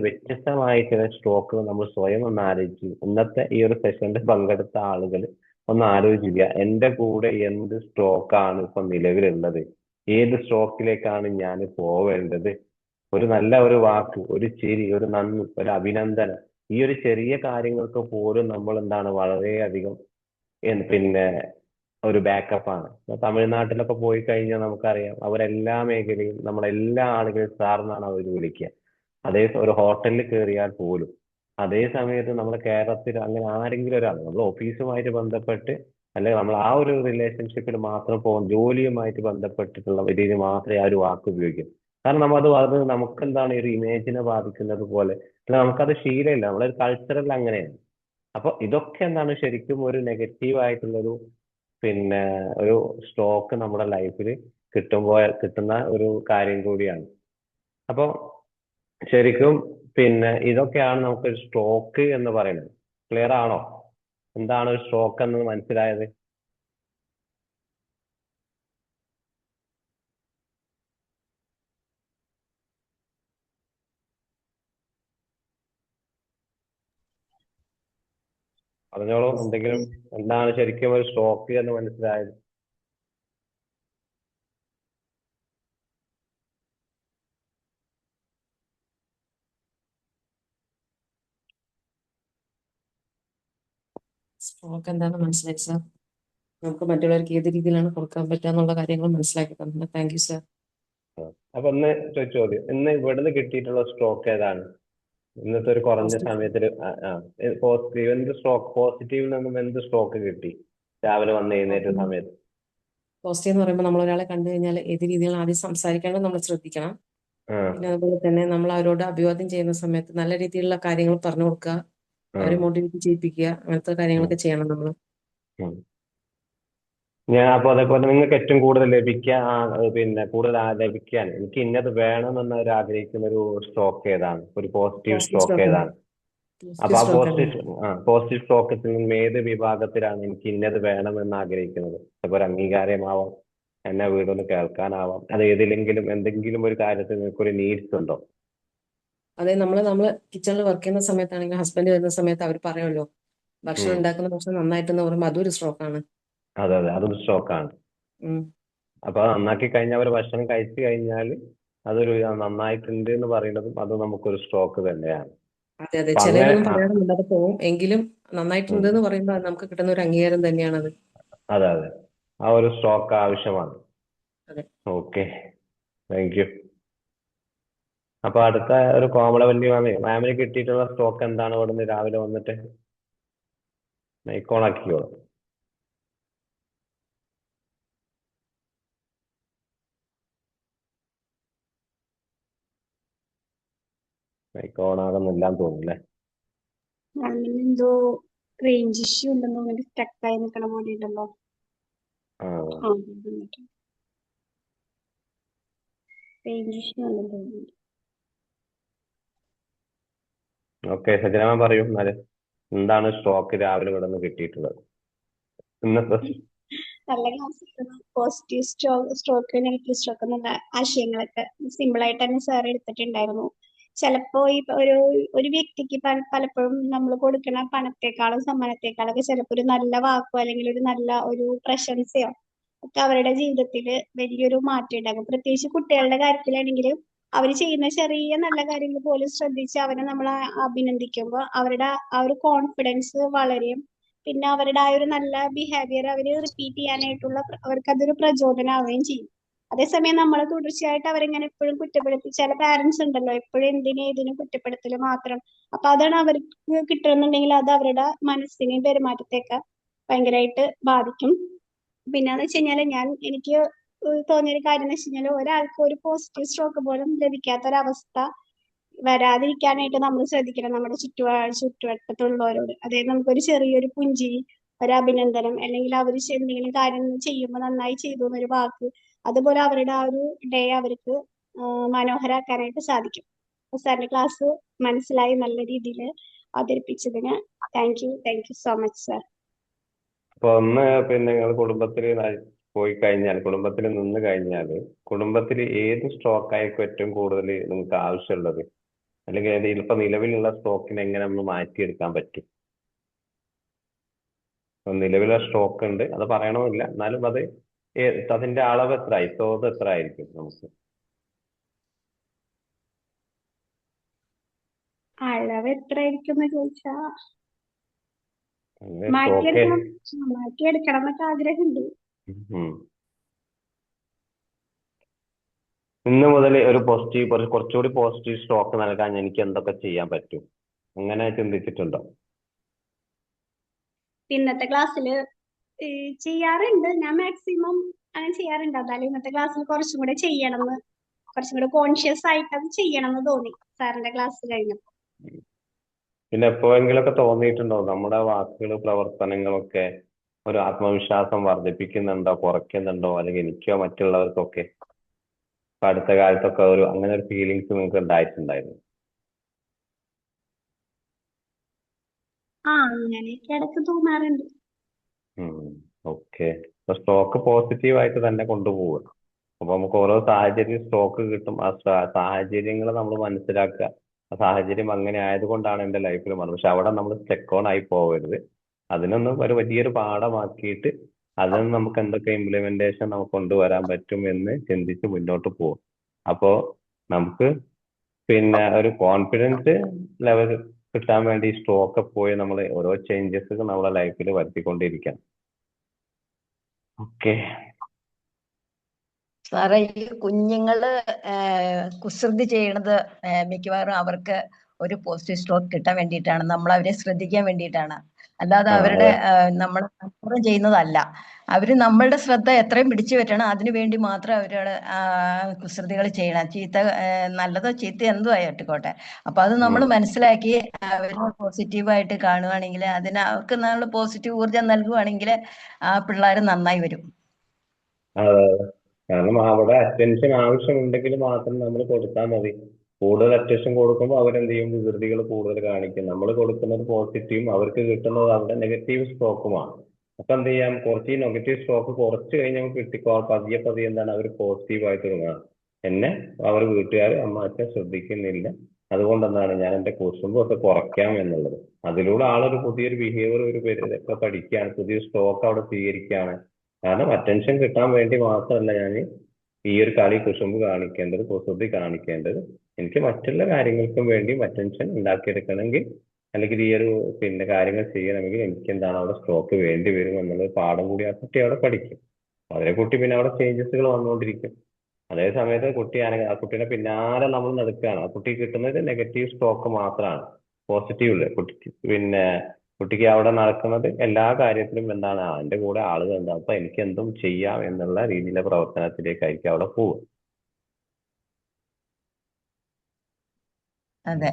വ്യത്യസ്തമായ ചില സ്ട്രോക്കുകൾ നമ്മൾ സ്വയം ഒന്ന് ആലോചിച്ചു. ഇന്നത്തെ ഈ ഒരു സെഷനിൽ പങ്കെടുത്ത ആളുകൾ ഒന്ന് ആലോചിക്കുക, എന്റെ കൂടെ എന്ത് സ്ട്രോക്കാണ് ഇപ്പൊ നിലവിലുള്ളത്, ഏത് സ്ട്രോക്കിലേക്കാണ് ഞാൻ പോവേണ്ടത്. ഒരു നല്ല ഒരു വാക്ക്, ഒരു ചിരി, ഒരു നന്ദി, ഒരു അഭിനന്ദനം, ഈ ഒരു ചെറിയ കാര്യങ്ങൾക്ക് പോലും നമ്മൾ എന്താണ് വളരെയധികം പിന്നെ ഒരു ബാക്കപ്പാണ്. തമിഴ്നാട്ടിലൊക്കെ പോയി കഴിഞ്ഞാൽ നമുക്കറിയാം അവരെല്ലാ മേഖലയും നമ്മളെല്ലാ ആളുകളും സാർ എന്നാണ് അവർ വിളിക്കുക. ഒരു ഹോട്ടലിൽ കയറിയാൽ പോലും. അതേ സമയത്ത് നമ്മുടെ കേരളത്തിൽ അങ്ങനെ ആരെങ്കിലും ഒരാൾ നമ്മൾ ഓഫീസുമായിട്ട് ബന്ധപ്പെട്ട് അല്ലെങ്കിൽ നമ്മൾ ആ ഒരു റിലേഷൻഷിപ്പിൽ മാത്രം പോകും, ജോലിയുമായിട്ട് ബന്ധപ്പെട്ടിട്ടുള്ള രീതിയിൽ മാത്രമേ ആ ഒരു വാക്ക് ഉപയോഗിക്കും. കാരണം അത് നമുക്ക് എന്താണ് ഒരു ഇമേജിനെ ബാധിക്കുന്നത് പോലെ, അല്ല നമുക്കത് ശീലമില്ല, നമ്മളൊരു കൾച്ചറൽ അങ്ങനെയാണ്. അപ്പൊ ഇതൊക്കെ എന്താണ് ശരിക്കും ഒരു നെഗറ്റീവ് ആയിട്ടുള്ളൊരു ഒരു സ്ട്രോക്ക് നമ്മുടെ ലൈഫിൽ കിട്ടുന്ന ഒരു കാര്യം കൂടിയാണ്. അപ്പൊ ശരിക്കും ഇതൊക്കെയാണ് നമുക്കൊരു സ്ട്രോക്ക് എന്ന് പറയുന്നത്. ക്ലിയർ ആണോ? എന്താണ് ഒരു സ്ട്രോക്ക് എന്ന് മനസ്സിലായത്? പറഞ്ഞോളൂ, എന്തെങ്കിലും എന്താണ് ശരിക്കും ഒരു സ്ട്രോക്ക് എന്ന് മനസ്സിലായത്? സ്ട്രോക്ക് എന്താണെന്ന് മനസ്സിലായി സാർ. നമുക്ക് മറ്റുള്ളവർക്ക് ഏത് രീതിയിലാണ് കൊടുക്കാൻ പറ്റുക എന്നുള്ള കാര്യങ്ങൾ മനസ്സിലാക്കി തന്നു. Thank you sir. അപ്പൊ ഇന്ന് ചോദ്യം, ഇന്ന് ഇവിടുന്ന് കിട്ടിയിട്ടുള്ള സ്ട്രോക്ക് ഏതാണ്? ഇന്നത്തെ ഒരു കുറഞ്ഞ സമയത്തിൽ പോസിറ്റീവ് എന്ത് സ്ട്രോക്ക്, പോസിറ്റീവിൽ നിന്നും എന്ത് സ്ട്രോക്ക് കിട്ടി രാവിലെ വന്ന് എഴുന്നേറ്റ സമയത്ത്? പോസിറ്റീവ് എന്ന് പറയുമ്പോൾ നമ്മൾ ഒരാളെ കണ്ടു കഴിഞ്ഞാൽ ഏത് രീതിയിലാണ് ആദ്യം സംസാരിക്കേണ്ടത് നമ്മൾ ശ്രദ്ധിക്കണം. പിന്നെ അതുപോലെ തന്നെ നമ്മൾ അവരോട് അഭിവാദ്യം ചെയ്യുന്ന സമയത്ത് നല്ല രീതിയിലുള്ള കാര്യങ്ങൾ പറഞ്ഞു കൊടുക്കുക, അവരെ മോട്ടിവേറ്റ് ചെയ്യിപ്പിക്കുക, അങ്ങനത്തെ കാര്യങ്ങളൊക്കെ ചെയ്യണം നമ്മൾ. അപ്പൊ അതേപോലെ നിങ്ങൾക്ക് ഏറ്റവും കൂടുതൽ ലഭിക്കാൻ എനിക്ക് ഇന്നത് വേണമെന്ന് അവർ ആഗ്രഹിക്കുന്ന ഒരു സ്ട്രോക്ക് ഏതാണ്? ഒരു പോസിറ്റീവ് സ്ട്രോക്ക് ഏതാണ്? അപ്പൊ ആ പോസിറ്റീവ് സ്ട്രോക്കത്തിൽ നിന്ന് ഏത് വിഭാഗത്തിലാണ് എനിക്ക് ഇന്നത് വേണമെന്ന് ആഗ്രഹിക്കുന്നത്? ഒരു അംഗീകാരമാവാം, എന്നെ വീടൊന്ന് കേൾക്കാനാവാം, അത് എന്തെങ്കിലും ഒരു കാര്യത്തിൽ നിങ്ങൾക്ക് ഒരു നീഡ്സ് ഉണ്ടോ? അതെ, നമ്മള് കിച്ചണിൽ വർക്ക് ചെയ്യുന്ന സമയത്താണെങ്കിൽ ഹസ്ബൻഡ് വരുന്ന സമയത്ത് അവർ പറയുമല്ലോ ഭക്ഷണം ഉണ്ടാക്കുന്ന ഭക്ഷണം നന്നായിട്ടെന്ന് പറയുമ്പോൾ അതൊരു സ്ട്രോക്കാണ്. അതെ, അതൊരു സ്ട്രോക്കാണ്. അപ്പൊ നന്നാക്കി കഴിഞ്ഞാൽ അവർ ഭക്ഷണം കഴിച്ചു കഴിഞ്ഞാൽ അതൊരു നന്നായിട്ടുണ്ട് എന്ന് പറയുന്നതും അത് നമുക്കൊരു സ്ട്രോക്ക് തന്നെയാണ്. അതെ, ചിലരൊന്നും പറയാറുമില്ലാതെ പോവും, എങ്കിലും നന്നായിട്ടുണ്ട് എന്ന് പറയുമ്പോൾ നമുക്ക് കിട്ടുന്ന ഒരു അംഗീകാരം തന്നെയാണത്. അതെ, ആ ഒരു സ്ട്രോക്ക് ആവശ്യമാണ്. Okay, thank you. അപ്പൊ അടുത്ത ഒരു കോമളവല്ലി മാമിന് കിട്ടിയിട്ടുള്ള സ്ട്രോക്ക് എന്താണ്? ഇവിടുന്ന് രാവിലെ വന്നിട്ട് മൈക്കോണാക്കിക്കോളൂ. മൈക്കോണാകുന്നില്ലാന്ന് തോന്നുന്നു അല്ലേ? എന്തോ റേഞ്ച് ഇഷ്യൂ ഉണ്ടെന്ന് തോന്നുന്നു, സ്റ്റക്കായി നിൽക്കണ പോലെ ഉണ്ടല്ലോ. റേഞ്ച് ഇഷ്യൂ ഉണ്ടെന്ന് തോന്നുന്നു. ഓക്കെ, സജന പറയൂ എന്നാല്, എന്താണ് സ്ട്രോക്ക് രാവിലെ ഇവിടെ നിന്ന് കിട്ടിയിട്ടുള്ളത്? നല്ല class. Positive stroke, negative stroke എന്നുള്ള ആശയങ്ങളൊക്കെ സിമ്പിൾ ആയിട്ട് തന്നെ സാർ എടുത്തിട്ടുണ്ടായിരുന്നു. ചിലപ്പോ ഈ ഒരു വ്യക്തിക്ക് പലപ്പോഴും നമ്മൾ കൊടുക്കുന്ന പണത്തെക്കാളും സമ്മാനത്തെക്കാളൊക്കെ ചിലപ്പോൾ ഒരു നല്ല വാക്കോ അല്ലെങ്കിൽ ഒരു നല്ല ഒരു പ്രശംസയോ ഒക്കെ അവരുടെ ജീവിതത്തിൽ വലിയൊരു മാറ്റം ഉണ്ടാകും. പ്രത്യേകിച്ച് കുട്ടികളുടെ കാര്യത്തിലാണെങ്കിൽ അവർ ചെയ്യുന്ന ചെറിയ നല്ല കാര്യങ്ങൾ പോലും ശ്രദ്ധിച്ച് അവരെ നമ്മൾ അഭിനന്ദിക്കുമ്പോൾ അവരുടെ ആ ഒരു കോൺഫിഡൻസ് വളരെയും പിന്നെ അവരുടെ ആ ഒരു നല്ല ബിഹേവിയർ അവർ റിപ്പീറ്റ് ചെയ്യാനായിട്ടുള്ള അവർക്കതൊരു പ്രചോദനമാവുകയും ചെയ്യും. അതേസമയം നമ്മൾ തുടർച്ചയായിട്ട് അവരിങ്ങനെ എപ്പോഴും കുറ്റപ്പെടുത്തി, ചില പാരന്റ്സ് ഉണ്ടല്ലോ എപ്പോഴും എന്തിനും ഏതിനും കുറ്റപ്പെടുത്തൽ മാത്രം. അപ്പൊ അതാണ് അവർക്ക് കിട്ടുന്നുണ്ടെങ്കിൽ അത് അവരുടെ മനസ്സിനെയും പെരുമാറ്റത്തെയൊക്കെ ഭയങ്കരമായിട്ട് ബാധിക്കും. പിന്നെന്ന് വെച്ച് കഴിഞ്ഞാൽ എനിക്ക് തോന്നിയൊരു കാര്യം എന്ന് വെച്ച് കഴിഞ്ഞാൽ ഒരാൾക്ക് ഒരു പോസിറ്റീവ് സ്ട്രോക്ക് പോലും ലഭിക്കാത്തൊരവസ്ഥ വരാതിരിക്കാനായിട്ട് നമ്മൾ ശ്രദ്ധിക്കണം നമ്മുടെ ചുറ്റുവട്ടത്തുള്ളവരോട്. അതായത് നമുക്കൊരു ചെറിയൊരു പുഞ്ചിരി, ഒരു അഭിനന്ദനം, അല്ലെങ്കിൽ അവർ എന്തെങ്കിലും കാര്യം ചെയ്യുമ്പോൾ നന്നായി ചെയ്തു എന്നൊരു വാക്ക്, അതുപോലെ അവരുടെ ആ ഒരു ഡേ അവർക്ക് മനോഹരാക്കാനായിട്ട് സാധിക്കും. അപ്പൊ സാറിന്റെ ക്ലാസ് മനസ്സിലായി നല്ല രീതിയിൽ അവതരിപ്പിച്ചതിന് thank you so much sir. അപ്പൊ ഒന്ന് പിന്നെ നിങ്ങൾ പോയി കഴിഞ്ഞാൽ, കുടുംബത്തിൽ നിന്ന് കഴിഞ്ഞാൽ, കുടുംബത്തിൽ ഏത് സ്ട്രോക്ക് ആയിരിക്കും ഏറ്റവും കൂടുതൽ നിങ്ങൾക്ക് ആവശ്യമുള്ളത്? അല്ലെങ്കിൽ ഇപ്പൊ നിലവിലുള്ള സ്ട്രോക്കിനെ എങ്ങനെ നമ്മൾ മാറ്റിയെടുക്കാൻ പറ്റും? നിലവിലുള്ള സ്ട്രോക്ക് ഉണ്ട്, അത് പറയണമെന്നില്ല, എന്നാലും അത് അതിന്റെ അളവ് എത്രയായി, തോത് എത്ര ആയിരിക്കും നമുക്ക്? അളവ് എത്രയായിരിക്കും എന്ന് ചോദിച്ചാ സ്ട്രോക്ക് മാറ്റിയെടുക്കണം എന്നൊക്കെ ആഗ്രഹമുണ്ട്. ഇന്ന് മുതൽ ഒരു കുറച്ചുകൂടി പോസിറ്റീവ് സ്ട്രോക്ക് നൽകാൻ എനിക്ക് എന്തൊക്കെ ചെയ്യാൻ പറ്റും? അങ്ങനെ ചിന്തിച്ചിട്ടുണ്ടോ? ഇന്നത്തെ ക്ലാസ്സിൽ ചെയ്യാറുണ്ട്, ഞാൻ മാക്സിമം അങ്ങനെ ചെയ്യാറുണ്ട്. എന്നാലും ഇന്നത്തെ ക്ലാസ്സിൽ കുറച്ചും കൂടെ ചെയ്യണമെന്ന്, കുറച്ചും കൂടെ കോൺഷ്യസ് ആയിട്ട് അത് ചെയ്യണമെന്ന് തോന്നി സാറിന്റെ ക്ലാസ് കഴിഞ്ഞപ്പോൾ. പിന്നെ എപ്പോഴെങ്കിലൊക്കെ തോന്നിയിട്ടുണ്ടോ നമ്മുടെ വാക്കുകൾ, പ്രവർത്തനങ്ങളൊക്കെ ഒരു ആത്മവിശ്വാസം വർദ്ധിപ്പിക്കുന്നുണ്ടോ, കുറയ്ക്കുന്നുണ്ടോ, അല്ലെങ്കിൽ എനിക്കോ മറ്റുള്ളവർക്കൊക്കെ അടുത്ത കാലത്തൊക്കെ അങ്ങനെ ഒരു ഫീലിങ്സ് നിങ്ങൾക്ക് ഉണ്ടായിട്ടുണ്ടായിരുന്നു? അങ്ങനെയൊക്കെ ഇടയ്ക്ക് തോന്നാറുണ്ട്. ഓക്കെ. അപ്പൊ സ്ട്രോക്ക് പോസിറ്റീവായിട്ട് തന്നെ കൊണ്ടുപോവുക. അപ്പൊ നമുക്ക് ഓരോ സാഹചര്യം സ്ട്രോക്ക് കിട്ടും. ആ സാഹചര്യങ്ങൾ നമ്മൾ മനസ്സിലാക്കുക. ആ സാഹചര്യം അങ്ങനെ ആയതുകൊണ്ടാണ് എൻ്റെ ലൈഫിൽ വന്നത്, പക്ഷെ അവിടെ നമ്മൾ സ്റ്റക്ക് ഓൺ ആയി പോകരുത്. അതിനൊന്നും ഒരു വലിയൊരു പാഠമാക്കിയിട്ട് അതിന് നമുക്ക് എന്തൊക്കെ ഇംപ്ലിമെന്റേഷൻ നമുക്ക് കൊണ്ടുവരാൻ പറ്റും എന്ന് ചിന്തിച്ച് മുന്നോട്ട് പോകും. അപ്പോൾ നമുക്ക് പിന്നെ ഒരു കോൺഫിഡൻസ് ലെവൽ കിട്ടാൻ വേണ്ടി സ്ട്രോക്ക് പോയി നമ്മൾ ഓരോ ചേഞ്ചസ് നമ്മുടെ ലൈഫിൽ വരുത്തിക്കൊണ്ടിരിക്കണം. ഓക്കെ സാറേ, ഈ കുഞ്ഞുങ്ങള് കുസൃതി ചെയ്യണത് മിക്കവാറും അവർക്ക് ഒരു പോസിറ്റീവ് സ്ട്രോക്ക് കിട്ടാൻ വേണ്ടിയിട്ടാണ്, നമ്മൾ അവരെ ശ്രദ്ധിക്കാൻ വേണ്ടിയിട്ടാണ്. അല്ലാതെ അവരുടെ നമ്മൾ അപ്പുറം ചെയ്യുന്നതല്ല. അവര് നമ്മളുടെ ശ്രദ്ധ എത്രയും പിടിച്ചു പറ്റണം, അതിനു വേണ്ടി മാത്രം അവരോട് കുസൃതികൾ ചെയ്യണം. നല്ലതോ ചീത്ത എന്തോ ആയിക്കോട്ടെ. അപ്പൊ അത് നമ്മൾ മനസ്സിലാക്കി അവരെ പോസിറ്റീവായിട്ട് കാണുവാണെങ്കിൽ, അവർക്ക് നമ്മൾ പോസിറ്റീവ് ഊർജം നൽകുവാണെങ്കിൽ ആ പിള്ളേർ നന്നായി വരും. കാരണം അവിടെ അറ്റൻഷൻ ആവശ്യമുണ്ടെങ്കിൽ മാത്രം നമ്മൾ കൊടുത്താൽ മതി. കൂടുതൽ അറ്റൻഷൻ കൊടുക്കുമ്പോൾ അവരെന്ത് ചെയ്യും, വികൃതികൾ കൂടുതൽ കാണിക്കും. നമ്മൾ കൊടുക്കുന്നത് പോസിറ്റീവും അവർക്ക് കിട്ടുന്നത് അവിടെ നെഗറ്റീവ് സ്ട്രോക്കുമാണ്. അപ്പൊ എന്ത് ചെയ്യാം, കുറച്ച് ഈ നെഗറ്റീവ് സ്ട്രോക്ക് കുറച്ച് കഴിഞ്ഞ് നമുക്ക് പതിയെ പതിയെ എന്താണ് അവർ പോസിറ്റീവായിട്ട് തുടങ്ങുക. എന്നെ അവർ വീട്ടുകാർ, അമ്മ അച്ഛൻ ശ്രദ്ധിക്കുന്നില്ല, അതുകൊണ്ട് എന്താണ് ഞാൻ എന്റെ കുറുമ്പൊക്കെ കുറയ്ക്കാം എന്നുള്ളത്. അതിലൂടെ ആളൊരു പുതിയൊരു ബിഹേവിയർ ഒക്കെ പഠിക്കുകയാണ്, പുതിയ സ്ട്രോക്ക് അവിടെ സ്വീകരിക്കുകയാണ്. കാരണം അറ്റൻഷൻ കിട്ടാൻ വേണ്ടി മാത്രമല്ല ഞാൻ ഈ ഒരു കുശുമ്പ് കാണിക്കേണ്ടത്, കുസൃതി കാണിക്കേണ്ടത്. എനിക്ക് മറ്റുള്ള കാര്യങ്ങൾക്കും വേണ്ടിയും അറ്റൻഷൻ ഉണ്ടാക്കിയെടുക്കണമെങ്കിൽ, അല്ലെങ്കിൽ ഈ ഒരു കാര്യങ്ങൾ ചെയ്യണമെങ്കിൽ എനിക്ക് എന്താണ് അവിടെ സ്ട്രോക്ക് വേണ്ടി വരും എന്നുള്ളത് പാഠം കൂടി ആ കുട്ടി അവിടെ പഠിക്കും. അതിനെ കുട്ടി പിന്നെ അവിടെ ചേഞ്ചസുകൾ വന്നുകൊണ്ടിരിക്കും. അതേ സമയത്ത് ആ കുട്ടീനെ പിന്നാലെ നമ്മൾ നടക്കുകയാണ്. ആ കുട്ടിക്ക് കിട്ടുന്നത് നെഗറ്റീവ് സ്ട്രോക്ക് മാത്രമാണ്, പോസിറ്റീവ് കുട്ടിക്ക് അവിടെ നടക്കുന്നത് എല്ലാ കാര്യത്തിലും എന്താണ് അതിന്റെ കൂടെ ആളുകൾ എന്താ, അപ്പൊ എനിക്ക് എന്തും ചെയ്യാം എന്നുള്ള രീതിയിലെ പ്രവർത്തനത്തിലേക്കായിരിക്കും അവിടെ പോകും. അതെ.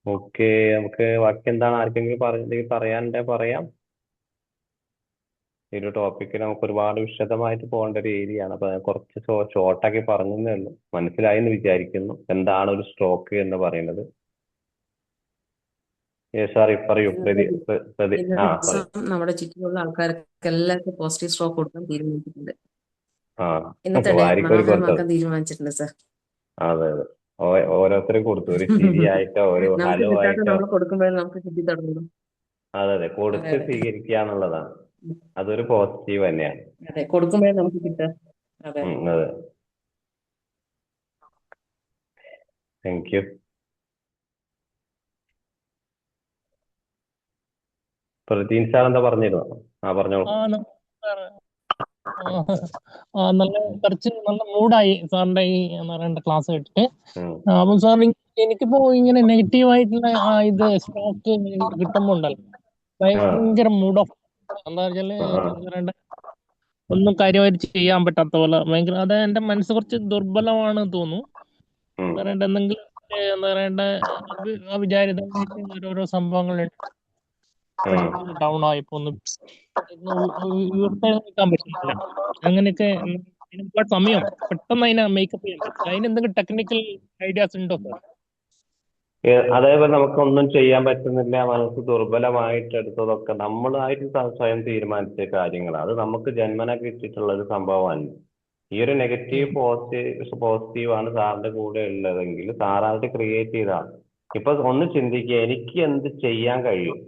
ഓക്കെ നമുക്ക് ബാക്കി എന്താണ് ആർക്കെങ്കിലും പറയാം. ഈ ഒരു ടോപ്പിക്കിൽ നമുക്ക് ഒരുപാട് വിശദമായിട്ട് പോകേണ്ട ഒരു ഏരിയ ആണ്. അപ്പൊ ഞാൻ കുറച്ച് ഷോർട്ടാക്കി പറഞ്ഞതേ ഉള്ളൂ. മനസ്സിലായി എന്ന് വിചാരിക്കുന്നു എന്താണ് ഒരു സ്ട്രോക്ക് എന്ന് പറയുന്നത്. പറയൂ. നമ്മുടെ ചുറ്റുമുള്ള ആൾക്കാർക്ക് എല്ലാവർക്കും പോസിറ്റീവ് സ്ട്രോക്ക് കൊടുക്കാൻ തീരുമാനിച്ചിട്ടുണ്ട്. ഇന്നത്തെ മനസ്സിലായി. തീരുമാനിച്ചിട്ടുണ്ട് സാർ. അതെ ഓരോരുത്തരും കൊടുത്തു, ഒരു ശരിയായിട്ടോ ഒരു ഹലോ ആയിട്ടോ. കൊടുക്കുമ്പോഴും നമുക്ക് കിട്ടി തുടങ്ങുന്നു. അതെ കൊടുത്ത് സ്വീകരിക്കുക എന്നുള്ളതാണ്, അതൊരു പോസിറ്റീവ് തന്നെയാണ്. അതെ, കൊടുക്കുമ്പോഴേ നമുക്ക് കിട്ടുക. അതെ. Thank you. പ്രതീൻ സാർ എന്താ പറഞ്ഞിരുന്നോ? പറഞ്ഞോളൂ. ആ സാറ് നല്ല കുറച്ച് നല്ല മൂഡായി സാറിന്റെ ഈ എന്താ പറയണ്ട ക്ലാസ് കേട്ടിട്ട്. അപ്പം സാർ എനിക്കിപ്പോ ഇങ്ങനെ നെഗറ്റീവ് ആയിട്ടുള്ള ഇത് സ്റ്റോക്ക് കിട്ടുമ്പോ ഉണ്ടല്ലോ ഭയങ്കര മൂഡ് ഓഫ്. എന്താ വെച്ചാല് എന്താ പറയണ്ട, ഒന്നും കാര്യമായിട്ട് ചെയ്യാൻ പറ്റാത്ത പോലെ ഭയങ്കര, അത് എന്റെ മനസ്സ് കുറച്ച് ദുർബലമാണ് തോന്നുന്നു. എന്താ പറയണ്ട, എന്തെങ്കിലും എന്താ പറയണ്ട അവിചാരിതമായിട്ട് ഓരോരോ സംഭവങ്ങളുണ്ട്. ഡൗൺ ആയിപ്പോ ഒന്ന് ഉയർത്തെഴുന്നേൽക്കാൻ പറ്റുന്നില്ല. അങ്ങനെയൊക്കെ ഒരുപാട് സമയം പെട്ടെന്ന് അതിനെ മേക്കപ്പ് ചെയ്യാൻ പറ്റും. അതിന് എന്തെങ്കിലും ടെക്നിക്കൽ ഐഡിയാസ് ഉണ്ടോ സാർ? അതേപോലെ നമുക്കൊന്നും ചെയ്യാൻ പറ്റുന്നില്ല, മനസ്സ് ദുർബലമായിട്ട് എടുത്തതൊക്കെ നമ്മളായിട്ട് സ്വയം തീരുമാനിച്ച കാര്യങ്ങളാണ്. അത് നമുക്ക് ജന്മന കിട്ടിയിട്ടുള്ള ഒരു സംഭവമാണ്. ഈ ഒരു നെഗറ്റീവ് പോസിറ്റീവാണ് സാറിന്റെ കൂടെ ഉള്ളതെങ്കിൽ സാറായിട്ട് ക്രിയേറ്റ് ചെയ്തതാണ്. ഇപ്പൊ ഒന്ന് ചിന്തിക്കുക, എനിക്ക് എന്ത് ചെയ്യാൻ കഴിയും,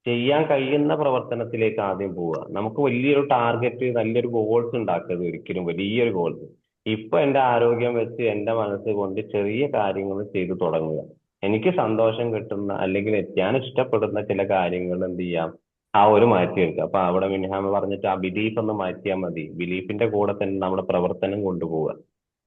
ചെയ്യാൻ കഴിയുന്ന പ്രവർത്തനത്തിലേക്ക് ആദ്യം പോവുക. നമുക്ക് വലിയൊരു ടാർഗറ്റ്, നല്ലൊരു ഗോൾസ് ഉണ്ടാക്കരുത് ഒരിക്കലും, വലിയൊരു ഗോൾസ്. ഇപ്പൊ എന്റെ ആരോഗ്യം വെച്ച് എന്റെ മനസ്സ് കൊണ്ട് ചെറിയ കാര്യങ്ങൾ ചെയ്തു തുടങ്ങുക. എനിക്ക് സന്തോഷം കിട്ടുന്ന അല്ലെങ്കിൽ ഞാൻ ഇഷ്ടപ്പെടുന്ന ചില കാര്യങ്ങൾ എന്ത് ചെയ്യാം, ആ ഒരു മാറ്റിയെടുക്കുക. അപ്പൊ അവിടെ മിൻഹാമ പറഞ്ഞിട്ട് ആ ബിലീഫ് ഒന്ന് മാറ്റിയാൽ മതി. ബിലീഫിന്റെ കൂടെ തന്നെ നമ്മുടെ പ്രവർത്തനം കൊണ്ടുപോവുക.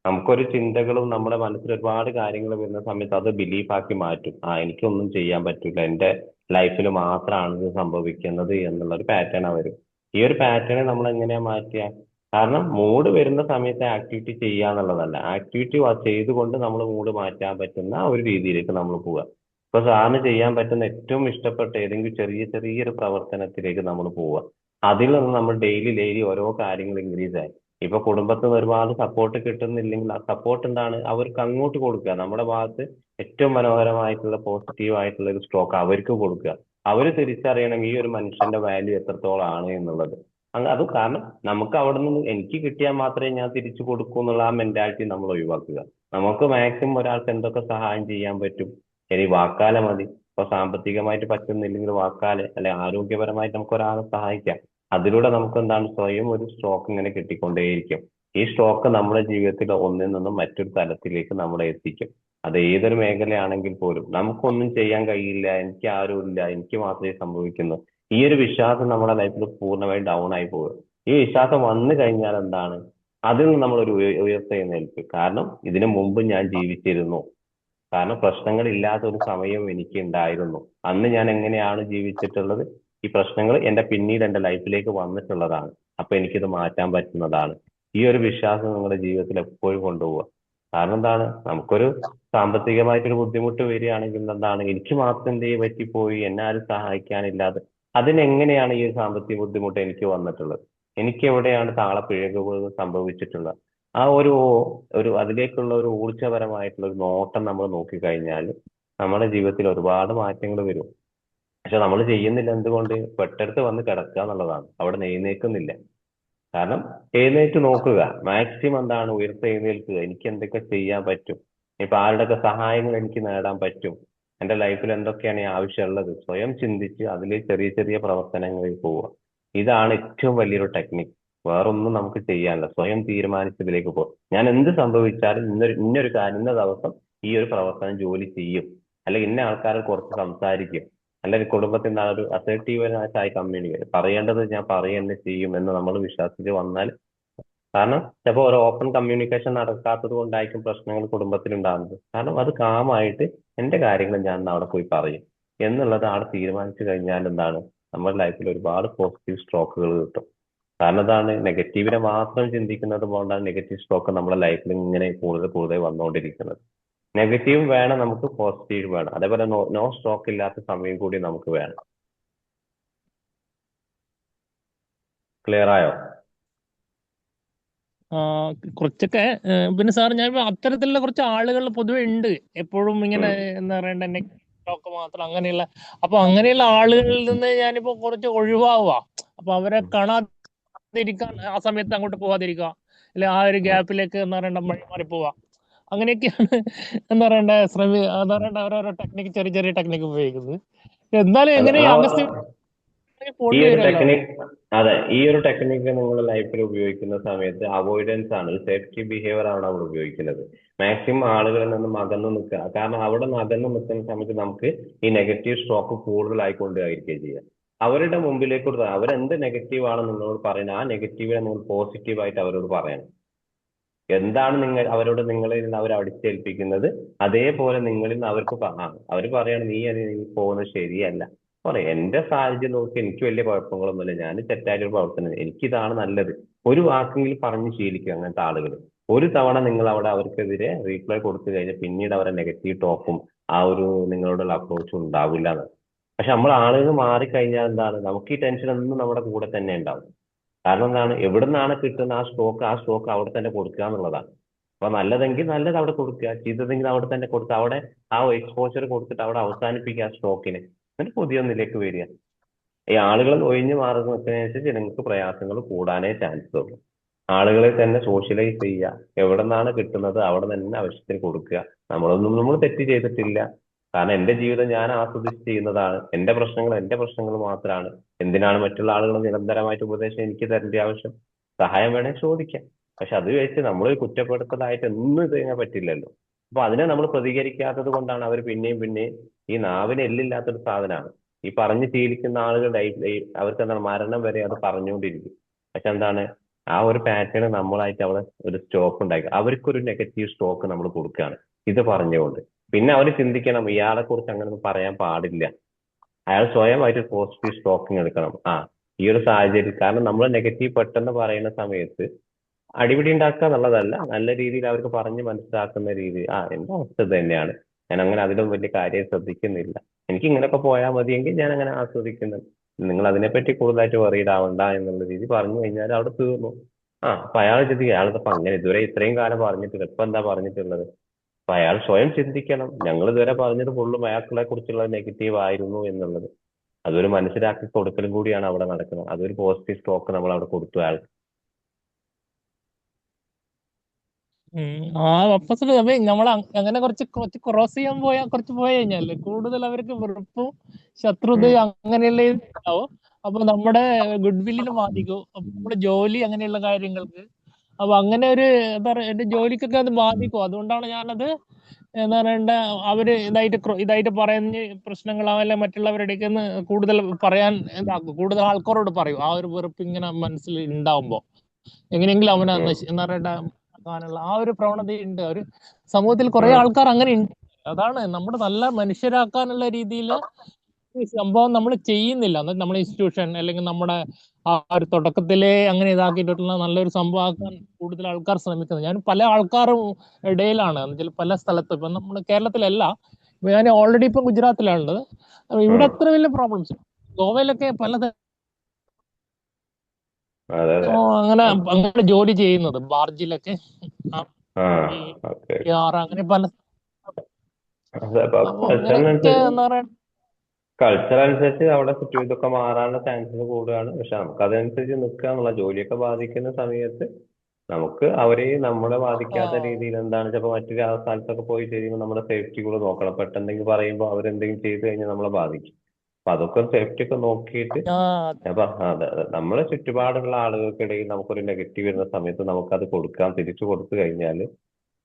നമുക്കൊരു ചിന്തകളും നമ്മുടെ മനസ്സിൽ ഒരുപാട് കാര്യങ്ങൾ വരുന്ന സമയത്ത് അത് ബിലീഫാക്കി മാറ്റും. എനിക്കൊന്നും ചെയ്യാൻ പറ്റില്ല, എന്റെ ലൈഫിൽ മാത്രമാണ് ഇത് സംഭവിക്കുന്നത് എന്നുള്ള ഒരു പാറ്റേൺ വരും. ഈ ഒരു പാറ്റേൺ നമ്മൾ എങ്ങനെയാ മാറ്റുക? കാരണം മൂഡ് വരുന്ന സമയത്ത് ആക്ടിവിറ്റി ചെയ്യുക എന്നുള്ളതല്ല, ആക്ടിവിറ്റി ചെയ്തുകൊണ്ട് നമ്മൾ മൂഡ് മാറ്റാൻ പറ്റുന്ന ഒരു രീതിയിലേക്ക് നമ്മൾ പോവുക. ഇപ്പൊ സാറിന് ചെയ്യാൻ പറ്റുന്ന ഏറ്റവും ഇഷ്ടപ്പെട്ട ഏതെങ്കിലും ചെറിയൊരു പ്രവർത്തനത്തിലേക്ക് നമ്മൾ പോവുക. അതിൽ നിന്ന് നമ്മൾ ഡെയിലി ഓരോ കാര്യങ്ങൾ ഇൻക്രീസ് ആയി. ഇപ്പൊ കുടുംബത്തിൽ നിന്ന് ഒരുപാട് സപ്പോർട്ട് കിട്ടുന്നില്ലെങ്കിൽ ആ സപ്പോർട്ട് എന്താണ്, അവർക്ക് അങ്ങോട്ട് കൊടുക്കുക. നമ്മുടെ ഭാഗത്ത് ഏറ്റവും മനോഹരമായിട്ടുള്ള പോസിറ്റീവ് ആയിട്ടുള്ള ഒരു സ്ട്രോക്ക് അവർക്ക് കൊടുക്കുക. അവര് തിരിച്ചറിയണം ഈ ഒരു മനുഷ്യന്റെ വാല്യൂ എത്രത്തോളം ആണ് എന്നുള്ളത്. അത് കാരണം നമുക്ക് അവിടെ നിന്ന് എനിക്ക് കിട്ടിയാൽ മാത്രമേ ഞാൻ തിരിച്ചു കൊടുക്കൂ എന്നുള്ള ആ മെന്റാലിറ്റി നമ്മൾ ഒഴിവാക്കുക. നമുക്ക് മാക്സിമം ഒരാൾക്ക് എന്തൊക്കെ സഹായം ചെയ്യാൻ പറ്റും, ഇനി വാക്കാലെ മതി. ഇപ്പൊ സാമ്പത്തികമായിട്ട് പറ്റുന്നില്ലെങ്കിൽ വാക്കാലെ, അല്ലെ ആരോഗ്യപരമായിട്ട് നമുക്ക് ഒരാളെ സഹായിക്കാം. അതിലൂടെ നമുക്ക് എന്താണ്, സ്വയം ഒരു സ്ട്രോക്ക് ഇങ്ങനെ കിട്ടിക്കൊണ്ടേയിരിക്കും. ഈ സ്ട്രോക്ക് നമ്മുടെ ജീവിതത്തിൽ ഒന്നിൽ നിന്നും മറ്റൊരു തലത്തിലേക്ക് നമ്മളെ എത്തിക്കും. അത് ഏതൊരു മേഖലയാണെങ്കിൽ പോലും നമുക്കൊന്നും ചെയ്യാൻ കഴിയില്ല, എനിക്ക് ആരുമില്ല, എനിക്ക് മാത്രമേ സംഭവിക്കുന്നു, ഈ ഒരു വിശ്വാസം നമ്മുടെ ലൈഫിൽ പൂർണ്ണമായും ഡൗൺ ആയി പോകും. ഈ വിശ്വാസം വന്നു കഴിഞ്ഞാൽ എന്താണ്, അതിൽ നിന്ന് നമ്മളൊരു ഉയർത്തെഴുന്നേൽപ്പ്. കാരണം ഇതിനു മുമ്പ് ഞാൻ ജീവിച്ചിരുന്നു, കാരണം പ്രശ്നങ്ങളില്ലാത്ത ഒരു സമയം എനിക്ക് ഉണ്ടായിരുന്നു. അന്ന് ഞാൻ എങ്ങനെയാണ് ജീവിച്ചിട്ടുള്ളത്, ഈ പ്രശ്നങ്ങൾ പിന്നീട് എന്റെ ലൈഫിലേക്ക് വന്നിട്ടുള്ളതാണ്. അപ്പൊ എനിക്കിത് മാറ്റാൻ പറ്റുന്നതാണ്. ഈ ഒരു വിശ്വാസം നിങ്ങളുടെ ജീവിതത്തിൽ എപ്പോഴും കൊണ്ടുപോവുക. കാരണം എന്താണ്, നമുക്കൊരു സാമ്പത്തികമായിട്ടൊരു ബുദ്ധിമുട്ട് വരികയാണെങ്കിൽ എന്താണ്, എനിക്ക് മാത്രം എന്തേ പറ്റിപ്പോയി, എന്നെ ആരും സഹായിക്കാനില്ലാതെ, അതിനെങ്ങനെയാണ് ഈ സാമ്പത്തിക ബുദ്ധിമുട്ട് എനിക്ക് വന്നിട്ടുള്ളത്, എനിക്ക് എവിടെയാണ് താളപ്പിഴകൾ സംഭവിച്ചിട്ടുള്ളത്, ആ ഒരു അതിലേക്കുള്ള ഒരു ഊർജ്ജപരമായിട്ടുള്ള ഒരു നോട്ടം നമ്മൾ നോക്കിക്കഴിഞ്ഞാൽ നമ്മുടെ ജീവിതത്തിൽ ഒരുപാട് മാറ്റങ്ങൾ വരും. പക്ഷെ നമ്മൾ ചെയ്യുന്നില്ല. എന്തുകൊണ്ട്? പെട്ടെടുത്ത് വന്ന് കിടക്കുക എന്നുള്ളതാണ്. അവിടെ എഴുന്നേൽക്കുന്നില്ല. കാരണം എഴുന്നേറ്റ് നോക്കുക, മാക്സിമം എന്താണ് ഉയർത്തെഴുന്നേൽക്കുക. എനിക്ക് എന്തൊക്കെ ചെയ്യാൻ പറ്റും, ഇപ്പൊ ആരുടെയൊക്കെ സഹായങ്ങൾ എനിക്ക് നേടാൻ പറ്റും, എന്റെ ലൈഫിൽ എന്തൊക്കെയാണ് ആവശ്യമുള്ളത്, സ്വയം ചിന്തിച്ച് അതിൽ ചെറിയ പ്രവർത്തനങ്ങളിൽ പോവുക. ഇതാണ് ഏറ്റവും വലിയൊരു ടെക്നിക്ക്. വേറൊന്നും നമുക്ക് ചെയ്യാനില്ല. സ്വയം തീരുമാനിച്ചതിലേക്ക് പോകും. ഞാൻ എന്ത് സംഭവിച്ചാലും ഇന്നൊരു കാര്യം, ഇന്ന ദിവസം ഈ ഒരു പ്രവർത്തനം ജോലി ചെയ്യും, അല്ലെങ്കിൽ ഇന്ന ആൾക്കാരെ കുറച്ച് സംസാരിക്കും, അല്ലെങ്കിൽ കുടുംബത്തിൽ നിന്ന് ഒരു അസർട്ടീവായി കമ്മ്യൂണിക്കേറ്റ് പറയേണ്ടത് ഞാൻ പറയുക ചെയ്യും എന്ന് നമ്മൾ വിശ്വസിച്ച് വന്നാൽ, കാരണം ചിലപ്പോൾ ഒരു ഓപ്പൺ കമ്മ്യൂണിക്കേഷൻ നടക്കാത്തത് കൊണ്ടായിരിക്കും പ്രശ്നങ്ങൾ കുടുംബത്തിൽ ഉണ്ടാകുന്നത്. കാരണം അത് കാമായിട്ട് എന്റെ കാര്യങ്ങൾ ഞാൻ അവിടെ പോയി പറയും എന്നുള്ളത് ആൾ തീരുമാനിച്ചു കഴിഞ്ഞാൽ എന്താണ്, നമ്മുടെ ലൈഫിൽ ഒരുപാട് പോസിറ്റീവ് സ്ട്രോക്കുകൾ കിട്ടും. കാരണം അതാണ്, നെഗറ്റീവിനെ മാത്രം ചിന്തിക്കുന്നത് കൊണ്ടാണ് നെഗറ്റീവ് സ്ട്രോക്ക് നമ്മുടെ ലൈഫിൽ ഇങ്ങനെ കൂടുതൽ വന്നുകൊണ്ടിരിക്കുന്നത്. നെഗറ്റീവ് വേണം, നമുക്ക് പോസിറ്റീവ് വേണം. അതേപോലെ നോ സ്ട്രോക്ക് ഇല്ലാത്ത സമയം കൂടി നമുക്ക് വേണം. ക്ലിയർ ആയോ? കുറച്ചൊക്കെ. പിന്നെ സാർ, ഞാൻ അത്തരത്തിലുള്ള കുറച്ച് ആളുകൾ പൊതുവെ ഉണ്ട്, എപ്പോഴും ഇങ്ങനെ എന്താ പറയണ്ട നെഗറ്റീവ് മാത്രം അങ്ങനെയുള്ള. അപ്പൊ അങ്ങനെയുള്ള ആളുകളിൽ നിന്ന് ഞാനിപ്പോ കുറച്ച് ഒഴിവാവുക. അപ്പൊ അവരെ കാണാതിരിക്കാൻ ആ സമയത്ത് അങ്ങോട്ട് പോവാതിരിക്കുക, അല്ലെ ആ ഒരു ഗ്യാപ്പിലേക്ക് എന്താ പറയണ്ട മാറി പോവാ. അങ്ങനെയൊക്കെയാണ് എന്താ പറയണ്ട എന്താ പറയണ്ട ഓരോരോ ടെക്നിക്ക്, ചെറിയ ടെക്നിക്ക് ഉപയോഗിക്കുന്നത്. എന്നാലും എങ്ങനെ അഗസ്ത്യ ഈ പോണ്ടി ഒരു വരുമല്ലോ. ടെക്നിക്ക്, അതെ, ഈ ഒരു ടെക്നിക്ക് നിങ്ങളുടെ ലൈഫിൽ ഉപയോഗിക്കുന്ന സമയത്ത് അവോയ്ഡൻസ് ആണ്, സേഫ്റ്റി ബിഹേവിയർ ആണ് അവിടെ ഉപയോഗിക്കുന്നത്. മാക്സിമം ആളുകളിൽ നിന്നും അകന്നു നിൽക്കുക. കാരണം അവിടെ നിന്ന് അകന്നു നിൽക്കുന്ന സമയത്ത് നമുക്ക് ഈ നെഗറ്റീവ് സ്ട്രോക്ക് കൂടുതലായിക്കൊണ്ടായിരിക്കുക ചെയ്യുക. അവരുടെ മുമ്പിലേക്ക് അവരെന്ത് നെഗറ്റീവ് ആണ് നിങ്ങളോട് പറയുന്നത്, ആ നെഗറ്റീവിനെ നിങ്ങൾ പോസിറ്റീവായിട്ട് അവരോട് പറയണം. എന്താണ് അവരോട് നിങ്ങളിൽ നിന്ന് അവർ അടിച്ചേൽപ്പിക്കുന്നത്, അതേപോലെ നിങ്ങളിൽ നിന്ന് അവർക്ക് അവർ പറയണം നീ പോകുന്നത് ശരിയല്ല. പറയാം എന്റെ സാഹചര്യം നോക്കി എനിക്ക് വലിയ കുഴപ്പങ്ങളൊന്നുമില്ല, ഞാൻ തെറ്റായിട്ടൊരു പ്രവർത്തനം, എനിക്കിതാണ് നല്ലത്. ഒരു വാക്കെങ്കിലും പറഞ്ഞ് ശീലിക്കുക അങ്ങനത്തെ ആളുകൾ. ഒരു തവണ നിങ്ങൾ അവിടെ അവർക്കെതിരെ റീപ്ലൈ കൊടുത്തു കഴിഞ്ഞാൽ പിന്നീട് അവരെ നെഗറ്റീവ് ടോക്കും ആ ഒരു നിങ്ങളോടുള്ള അപ്രോച്ചും ഉണ്ടാവില്ല എന്ന്. പക്ഷെ നമ്മൾ ആളുകൾ മാറിക്കഴിഞ്ഞാൽ എന്താണ്, നമുക്ക് ഈ ടെൻഷൻ ഒന്നും നമ്മുടെ കൂടെ തന്നെ ഉണ്ടാവും. കാരണം എന്താണ്, എവിടെ നിന്നാണ് കിട്ടുന്ന ആ സ്റ്റോക്ക് അവിടെ തന്നെ കൊടുക്കുക എന്നുള്ളതാണ്. അപ്പൊ നല്ലതെങ്കിൽ നല്ലത് അവിടെ കൊടുക്കുക, ചീത്തതെങ്കിൽ അവിടെ തന്നെ കൊടുക്കുക, അവിടെ ആ എക്സ്പോഷർ കൊടുത്തിട്ട് അവിടെ അവസാനിപ്പിക്കുക ആ സ്റ്റോക്കിനെ, എന്നിട്ട് പുതിയൊന്നിലേക്ക് വരിക. ഈ ആളുകൾ ഒഴിഞ്ഞു മാറുന്നതിനനുസരിച്ച് നിങ്ങൾക്ക് പ്രയാസങ്ങൾ കൂടാനേ ചാൻസ് ഉള്ളൂ. ആളുകളെ തന്നെ സോഷ്യലൈസ് ചെയ്യുക, എവിടെ നിന്നാണ് കിട്ടുന്നത് അവിടെ തന്നെ ആവശ്യത്തിന് കൊടുക്കുക. നമ്മൾ തെറ്റ് ചെയ്തിട്ടില്ല, കാരണം എന്റെ ജീവിതം ഞാൻ ആസ്വദിച്ച് ചെയ്യുന്നതാണ്, എന്റെ പ്രശ്നങ്ങൾ മാത്രമാണ്. എന്തിനാണ് മറ്റുള്ള ആളുകൾ നിരന്തരമായിട്ട് ഉപദേശം എനിക്ക് തരേണ്ട ആവശ്യം? സഹായം വേണേൽ ചോദിക്കാം, പക്ഷെ അത് വെച്ച് നമ്മൾ കുറ്റപ്പെടുത്തലായിട്ട് ഒന്നും ചെയ്യാൻ പറ്റില്ലല്ലോ. അപ്പൊ അതിനെ നമ്മൾ പ്രതികരിക്കാത്തത് കൊണ്ടാണ് അവർ പിന്നെയും ഈ നാവിന് എല്ലില്ലാത്തൊരു സാധനമാണ്. ഈ പറഞ്ഞ് ശീലിക്കുന്ന ആളുകൾ അവർക്ക് എന്താണ്, മരണം വരെ അത് പറഞ്ഞുകൊണ്ടിരിക്കും. പക്ഷെ എന്താണ്, ആ ഒരു പാറ്റേൺ നമ്മളായിട്ട് അവിടെ ഒരു സ്റ്റോപ്പ് ഉണ്ടാക്കി അവർക്കൊരു നെഗറ്റീവ് സ്റ്റോക്ക് നമ്മൾ കൊടുക്കുകയാണ് ഇത് പറഞ്ഞുകൊണ്ട്. പിന്നെ അവർ ചിന്തിക്കണം ഇയാളെ കുറിച്ച് അങ്ങനെ ഒന്നും പറയാൻ പാടില്ല, അയാൾ സ്വയമായിട്ട് പോസിറ്റീവ് സ്റ്റോക്കിങ് എടുക്കണം. ഈ ഒരു സാഹചര്യം, കാരണം നമ്മൾ നെഗറ്റീവ് പെട്ടെന്ന് പറയുന്ന സമയത്ത് അടിപിടി ഉണ്ടാക്കുക എന്നുള്ളതല്ല, നല്ല രീതിയിൽ അവർക്ക് പറഞ്ഞ് മനസ്സിലാക്കുന്ന രീതി, എന്റെ അവസ്ഥ ഇത് തന്നെയാണ്, ഞാൻ അങ്ങനെ അതിലും വലിയ കാര്യം ശ്രദ്ധിക്കുന്നില്ല, എനിക്ക് ഇങ്ങനെയൊക്കെ പോയാൽ മതിയെങ്കിൽ ഞാൻ അങ്ങനെ ആസ്വദിക്കുന്നുണ്ട്, നിങ്ങൾ അതിനെപ്പറ്റി കൂടുതലായിട്ട് വറീഡ് ആവണ്ട എന്നുള്ള രീതി പറഞ്ഞു കഴിഞ്ഞാൽ അവിടെ തീർന്നു. അപ്പൊ അയാൾ ചിന്തിക്കുക അയാളിപ്പോ അങ്ങനെ ഇതുവരെ ഇത്രയും കാലം പറഞ്ഞിട്ടില്ല, ഇപ്പൊ എന്താ പറഞ്ഞിട്ടുള്ളത്? അപ്പൊ അയാൾ സ്വയം ചിന്തിക്കണം, ഞങ്ങൾ ഇതുവരെ പറഞ്ഞത് ഫുള്ളും അയാളെ കുറിച്ചുള്ള നെഗറ്റീവ് ആയിരുന്നു എന്നുള്ളത്. അതൊരു മനസ്സിലാക്കി കൊടുക്കലും കൂടിയാണ് അവിടെ നടക്കുന്നത്. അതൊരു പോസിറ്റീവ് സ്റ്റോക്ക് നമ്മൾ അവിടെ കൊടുത്തു അയാൾക്ക്. ഓപ്പോസിറ്റ് അപ്പൊ നമ്മൾ അങ്ങനെ കുറച്ച് ക്രോസ് ചെയ്യാൻ കുറച്ച് പോയി കഴിഞ്ഞാല് കൂടുതൽ അവർക്ക് വെറുപ്പും ശത്രുതയും അങ്ങനെയുള്ള ഉണ്ടാവും. അപ്പൊ നമ്മുടെ ഗുഡ് വില്ലിനെ ബാധിക്കും. അപ്പൊ നമ്മുടെ ജോലി അങ്ങനെയുള്ള കാര്യങ്ങൾക്ക്, അപ്പൊ അങ്ങനെ ഒരു എന്താ പറയുക, എന്റെ ജോലിക്കൊക്കെ അത് ബാധിക്കും. അതുകൊണ്ടാണ് ഞാനത് എന്താ പറയണ്ട, അവര് ഇതായിട്ട് പറഞ്ഞ് പ്രശ്നങ്ങളാവല്ല മറ്റുള്ളവരുടെ കൂടുതൽ പറയാൻ ഇതാക്കും, കൂടുതൽ ആൾക്കാരോട് പറയും. ആ ഒരു വെറുപ്പ് ഇങ്ങനെ മനസ്സിൽ ഉണ്ടാവുമ്പോ എങ്ങനെയെങ്കിലും അവനെ എന്താ പറയണ്ട ആക്കാനുള്ള ആ ഒരു പ്രവണതയുണ്ട്. ഒരു സമൂഹത്തിൽ കുറെ ആൾക്കാർ അങ്ങനെ ഉണ്ട്. അതാണ് നമ്മുടെ നല്ല മനുഷ്യരാക്കാനുള്ള രീതിയിൽ ഈ സംഭവം നമ്മൾ ചെയ്യുന്നില്ല. നമ്മുടെ ഇൻസ്റ്റിറ്റ്യൂഷൻ അല്ലെങ്കിൽ നമ്മുടെ ആ ഒരു തുടക്കത്തിലെ അങ്ങനെ ഇതാക്കിയിട്ടുള്ള നല്ലൊരു സംഭവം ആക്കാൻ കൂടുതൽ ആൾക്കാർ ശ്രമിക്കുന്നത്. ഞാൻ പല ആൾക്കാരും ഇടയിലാണ് എന്നുവെച്ചാൽ പല സ്ഥലത്തും, ഇപ്പൊ നമ്മുടെ കേരളത്തിലല്ല, ഞാൻ ഓൾറെഡി ഇപ്പൊ ഗുജറാത്തിലാണുള്ളത്. ഇവിടെ അത്ര വലിയ പ്രോബ്ലംസ്, ഗോവയിലൊക്കെ അങ്ങനെ ജോലി ചെയ്യുന്നത് ബാർജിലൊക്കെ അങ്ങനെ പല എന്താ പറയാ കൾച്ചർ അനുസരിച്ച് അവിടെ ഇതൊക്കെ മാറാനുള്ള ചാൻസസ് കൂടുകയാണ്. പക്ഷെ നമുക്ക് അതനുസരിച്ച് നിൽക്കുക എന്നുള്ള, ജോലിയൊക്കെ ബാധിക്കുന്ന സമയത്ത് നമുക്ക് അവരെയും നമ്മളെ ബാധിക്കാത്ത രീതിയിൽ എന്താണ് ചിലപ്പോൾ മറ്റൊരു സ്ഥലത്തൊക്കെ പോയി ചെയ്യുമ്പോൾ നമ്മുടെ സേഫ്റ്റി കൂടെ നോക്കണം. പെട്ടെന്തെങ്കിലും പറയുമ്പോൾ അവരെന്തെങ്കിലും ചെയ്തു കഴിഞ്ഞാൽ നമ്മളെ ബാധിക്കും. അപ്പൊ അതൊക്കെ സേഫ്റ്റി ഒക്കെ നോക്കിയിട്ട് അപ്പൊ നമ്മളെ ചുറ്റുപാടുള്ള ആളുകൾക്കിടയിൽ നമുക്കൊരു നെഗറ്റീവ് വരുന്ന സമയത്ത് നമുക്കത് തിരിച്ചു കൊടുത്തു കഴിഞ്ഞാൽ,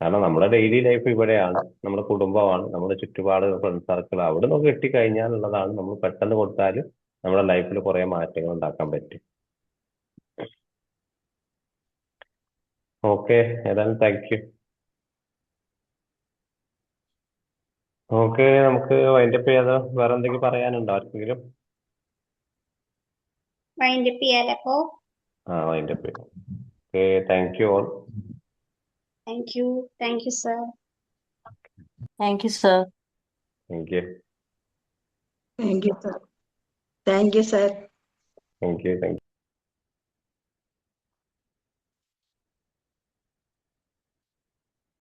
കാരണം നമ്മുടെ ഡെയിലി ലൈഫ് ഇവിടെയാണ്, നമ്മുടെ കുടുംബമാണ്, നമ്മുടെ ചുറ്റുപാട് ഫ്രണ്ട് സർക്കിൾ, അവിടെ നമുക്ക് കിട്ടിക്കഴിഞ്ഞാൽ ഉള്ളതാണ്. നമ്മൾ പെട്ടെന്ന് കൊടുത്താൽ നമ്മുടെ ലൈഫിൽ കുറെ മാറ്റങ്ങൾ ഉണ്ടാക്കാൻ പറ്റും. ഓക്കെ, ഏതായാലും താങ്ക് യു. ഓക്കെ, നമുക്ക് വൈൻഡപ്പ് ചെയ്യാതെ വേറെ എന്തെങ്കിലും പറയാനുണ്ടോ ആർക്കെങ്കിലും? വൈൻഡപ്പ് ചെയ്യാലോ? വൈൻഡപ്പ് ചെയ്യാം. Okay, thank you all. Thank you. Thank you, sir. Thank you, sir. Thank you. Thank you, sir. Thank you, sir. Thank you.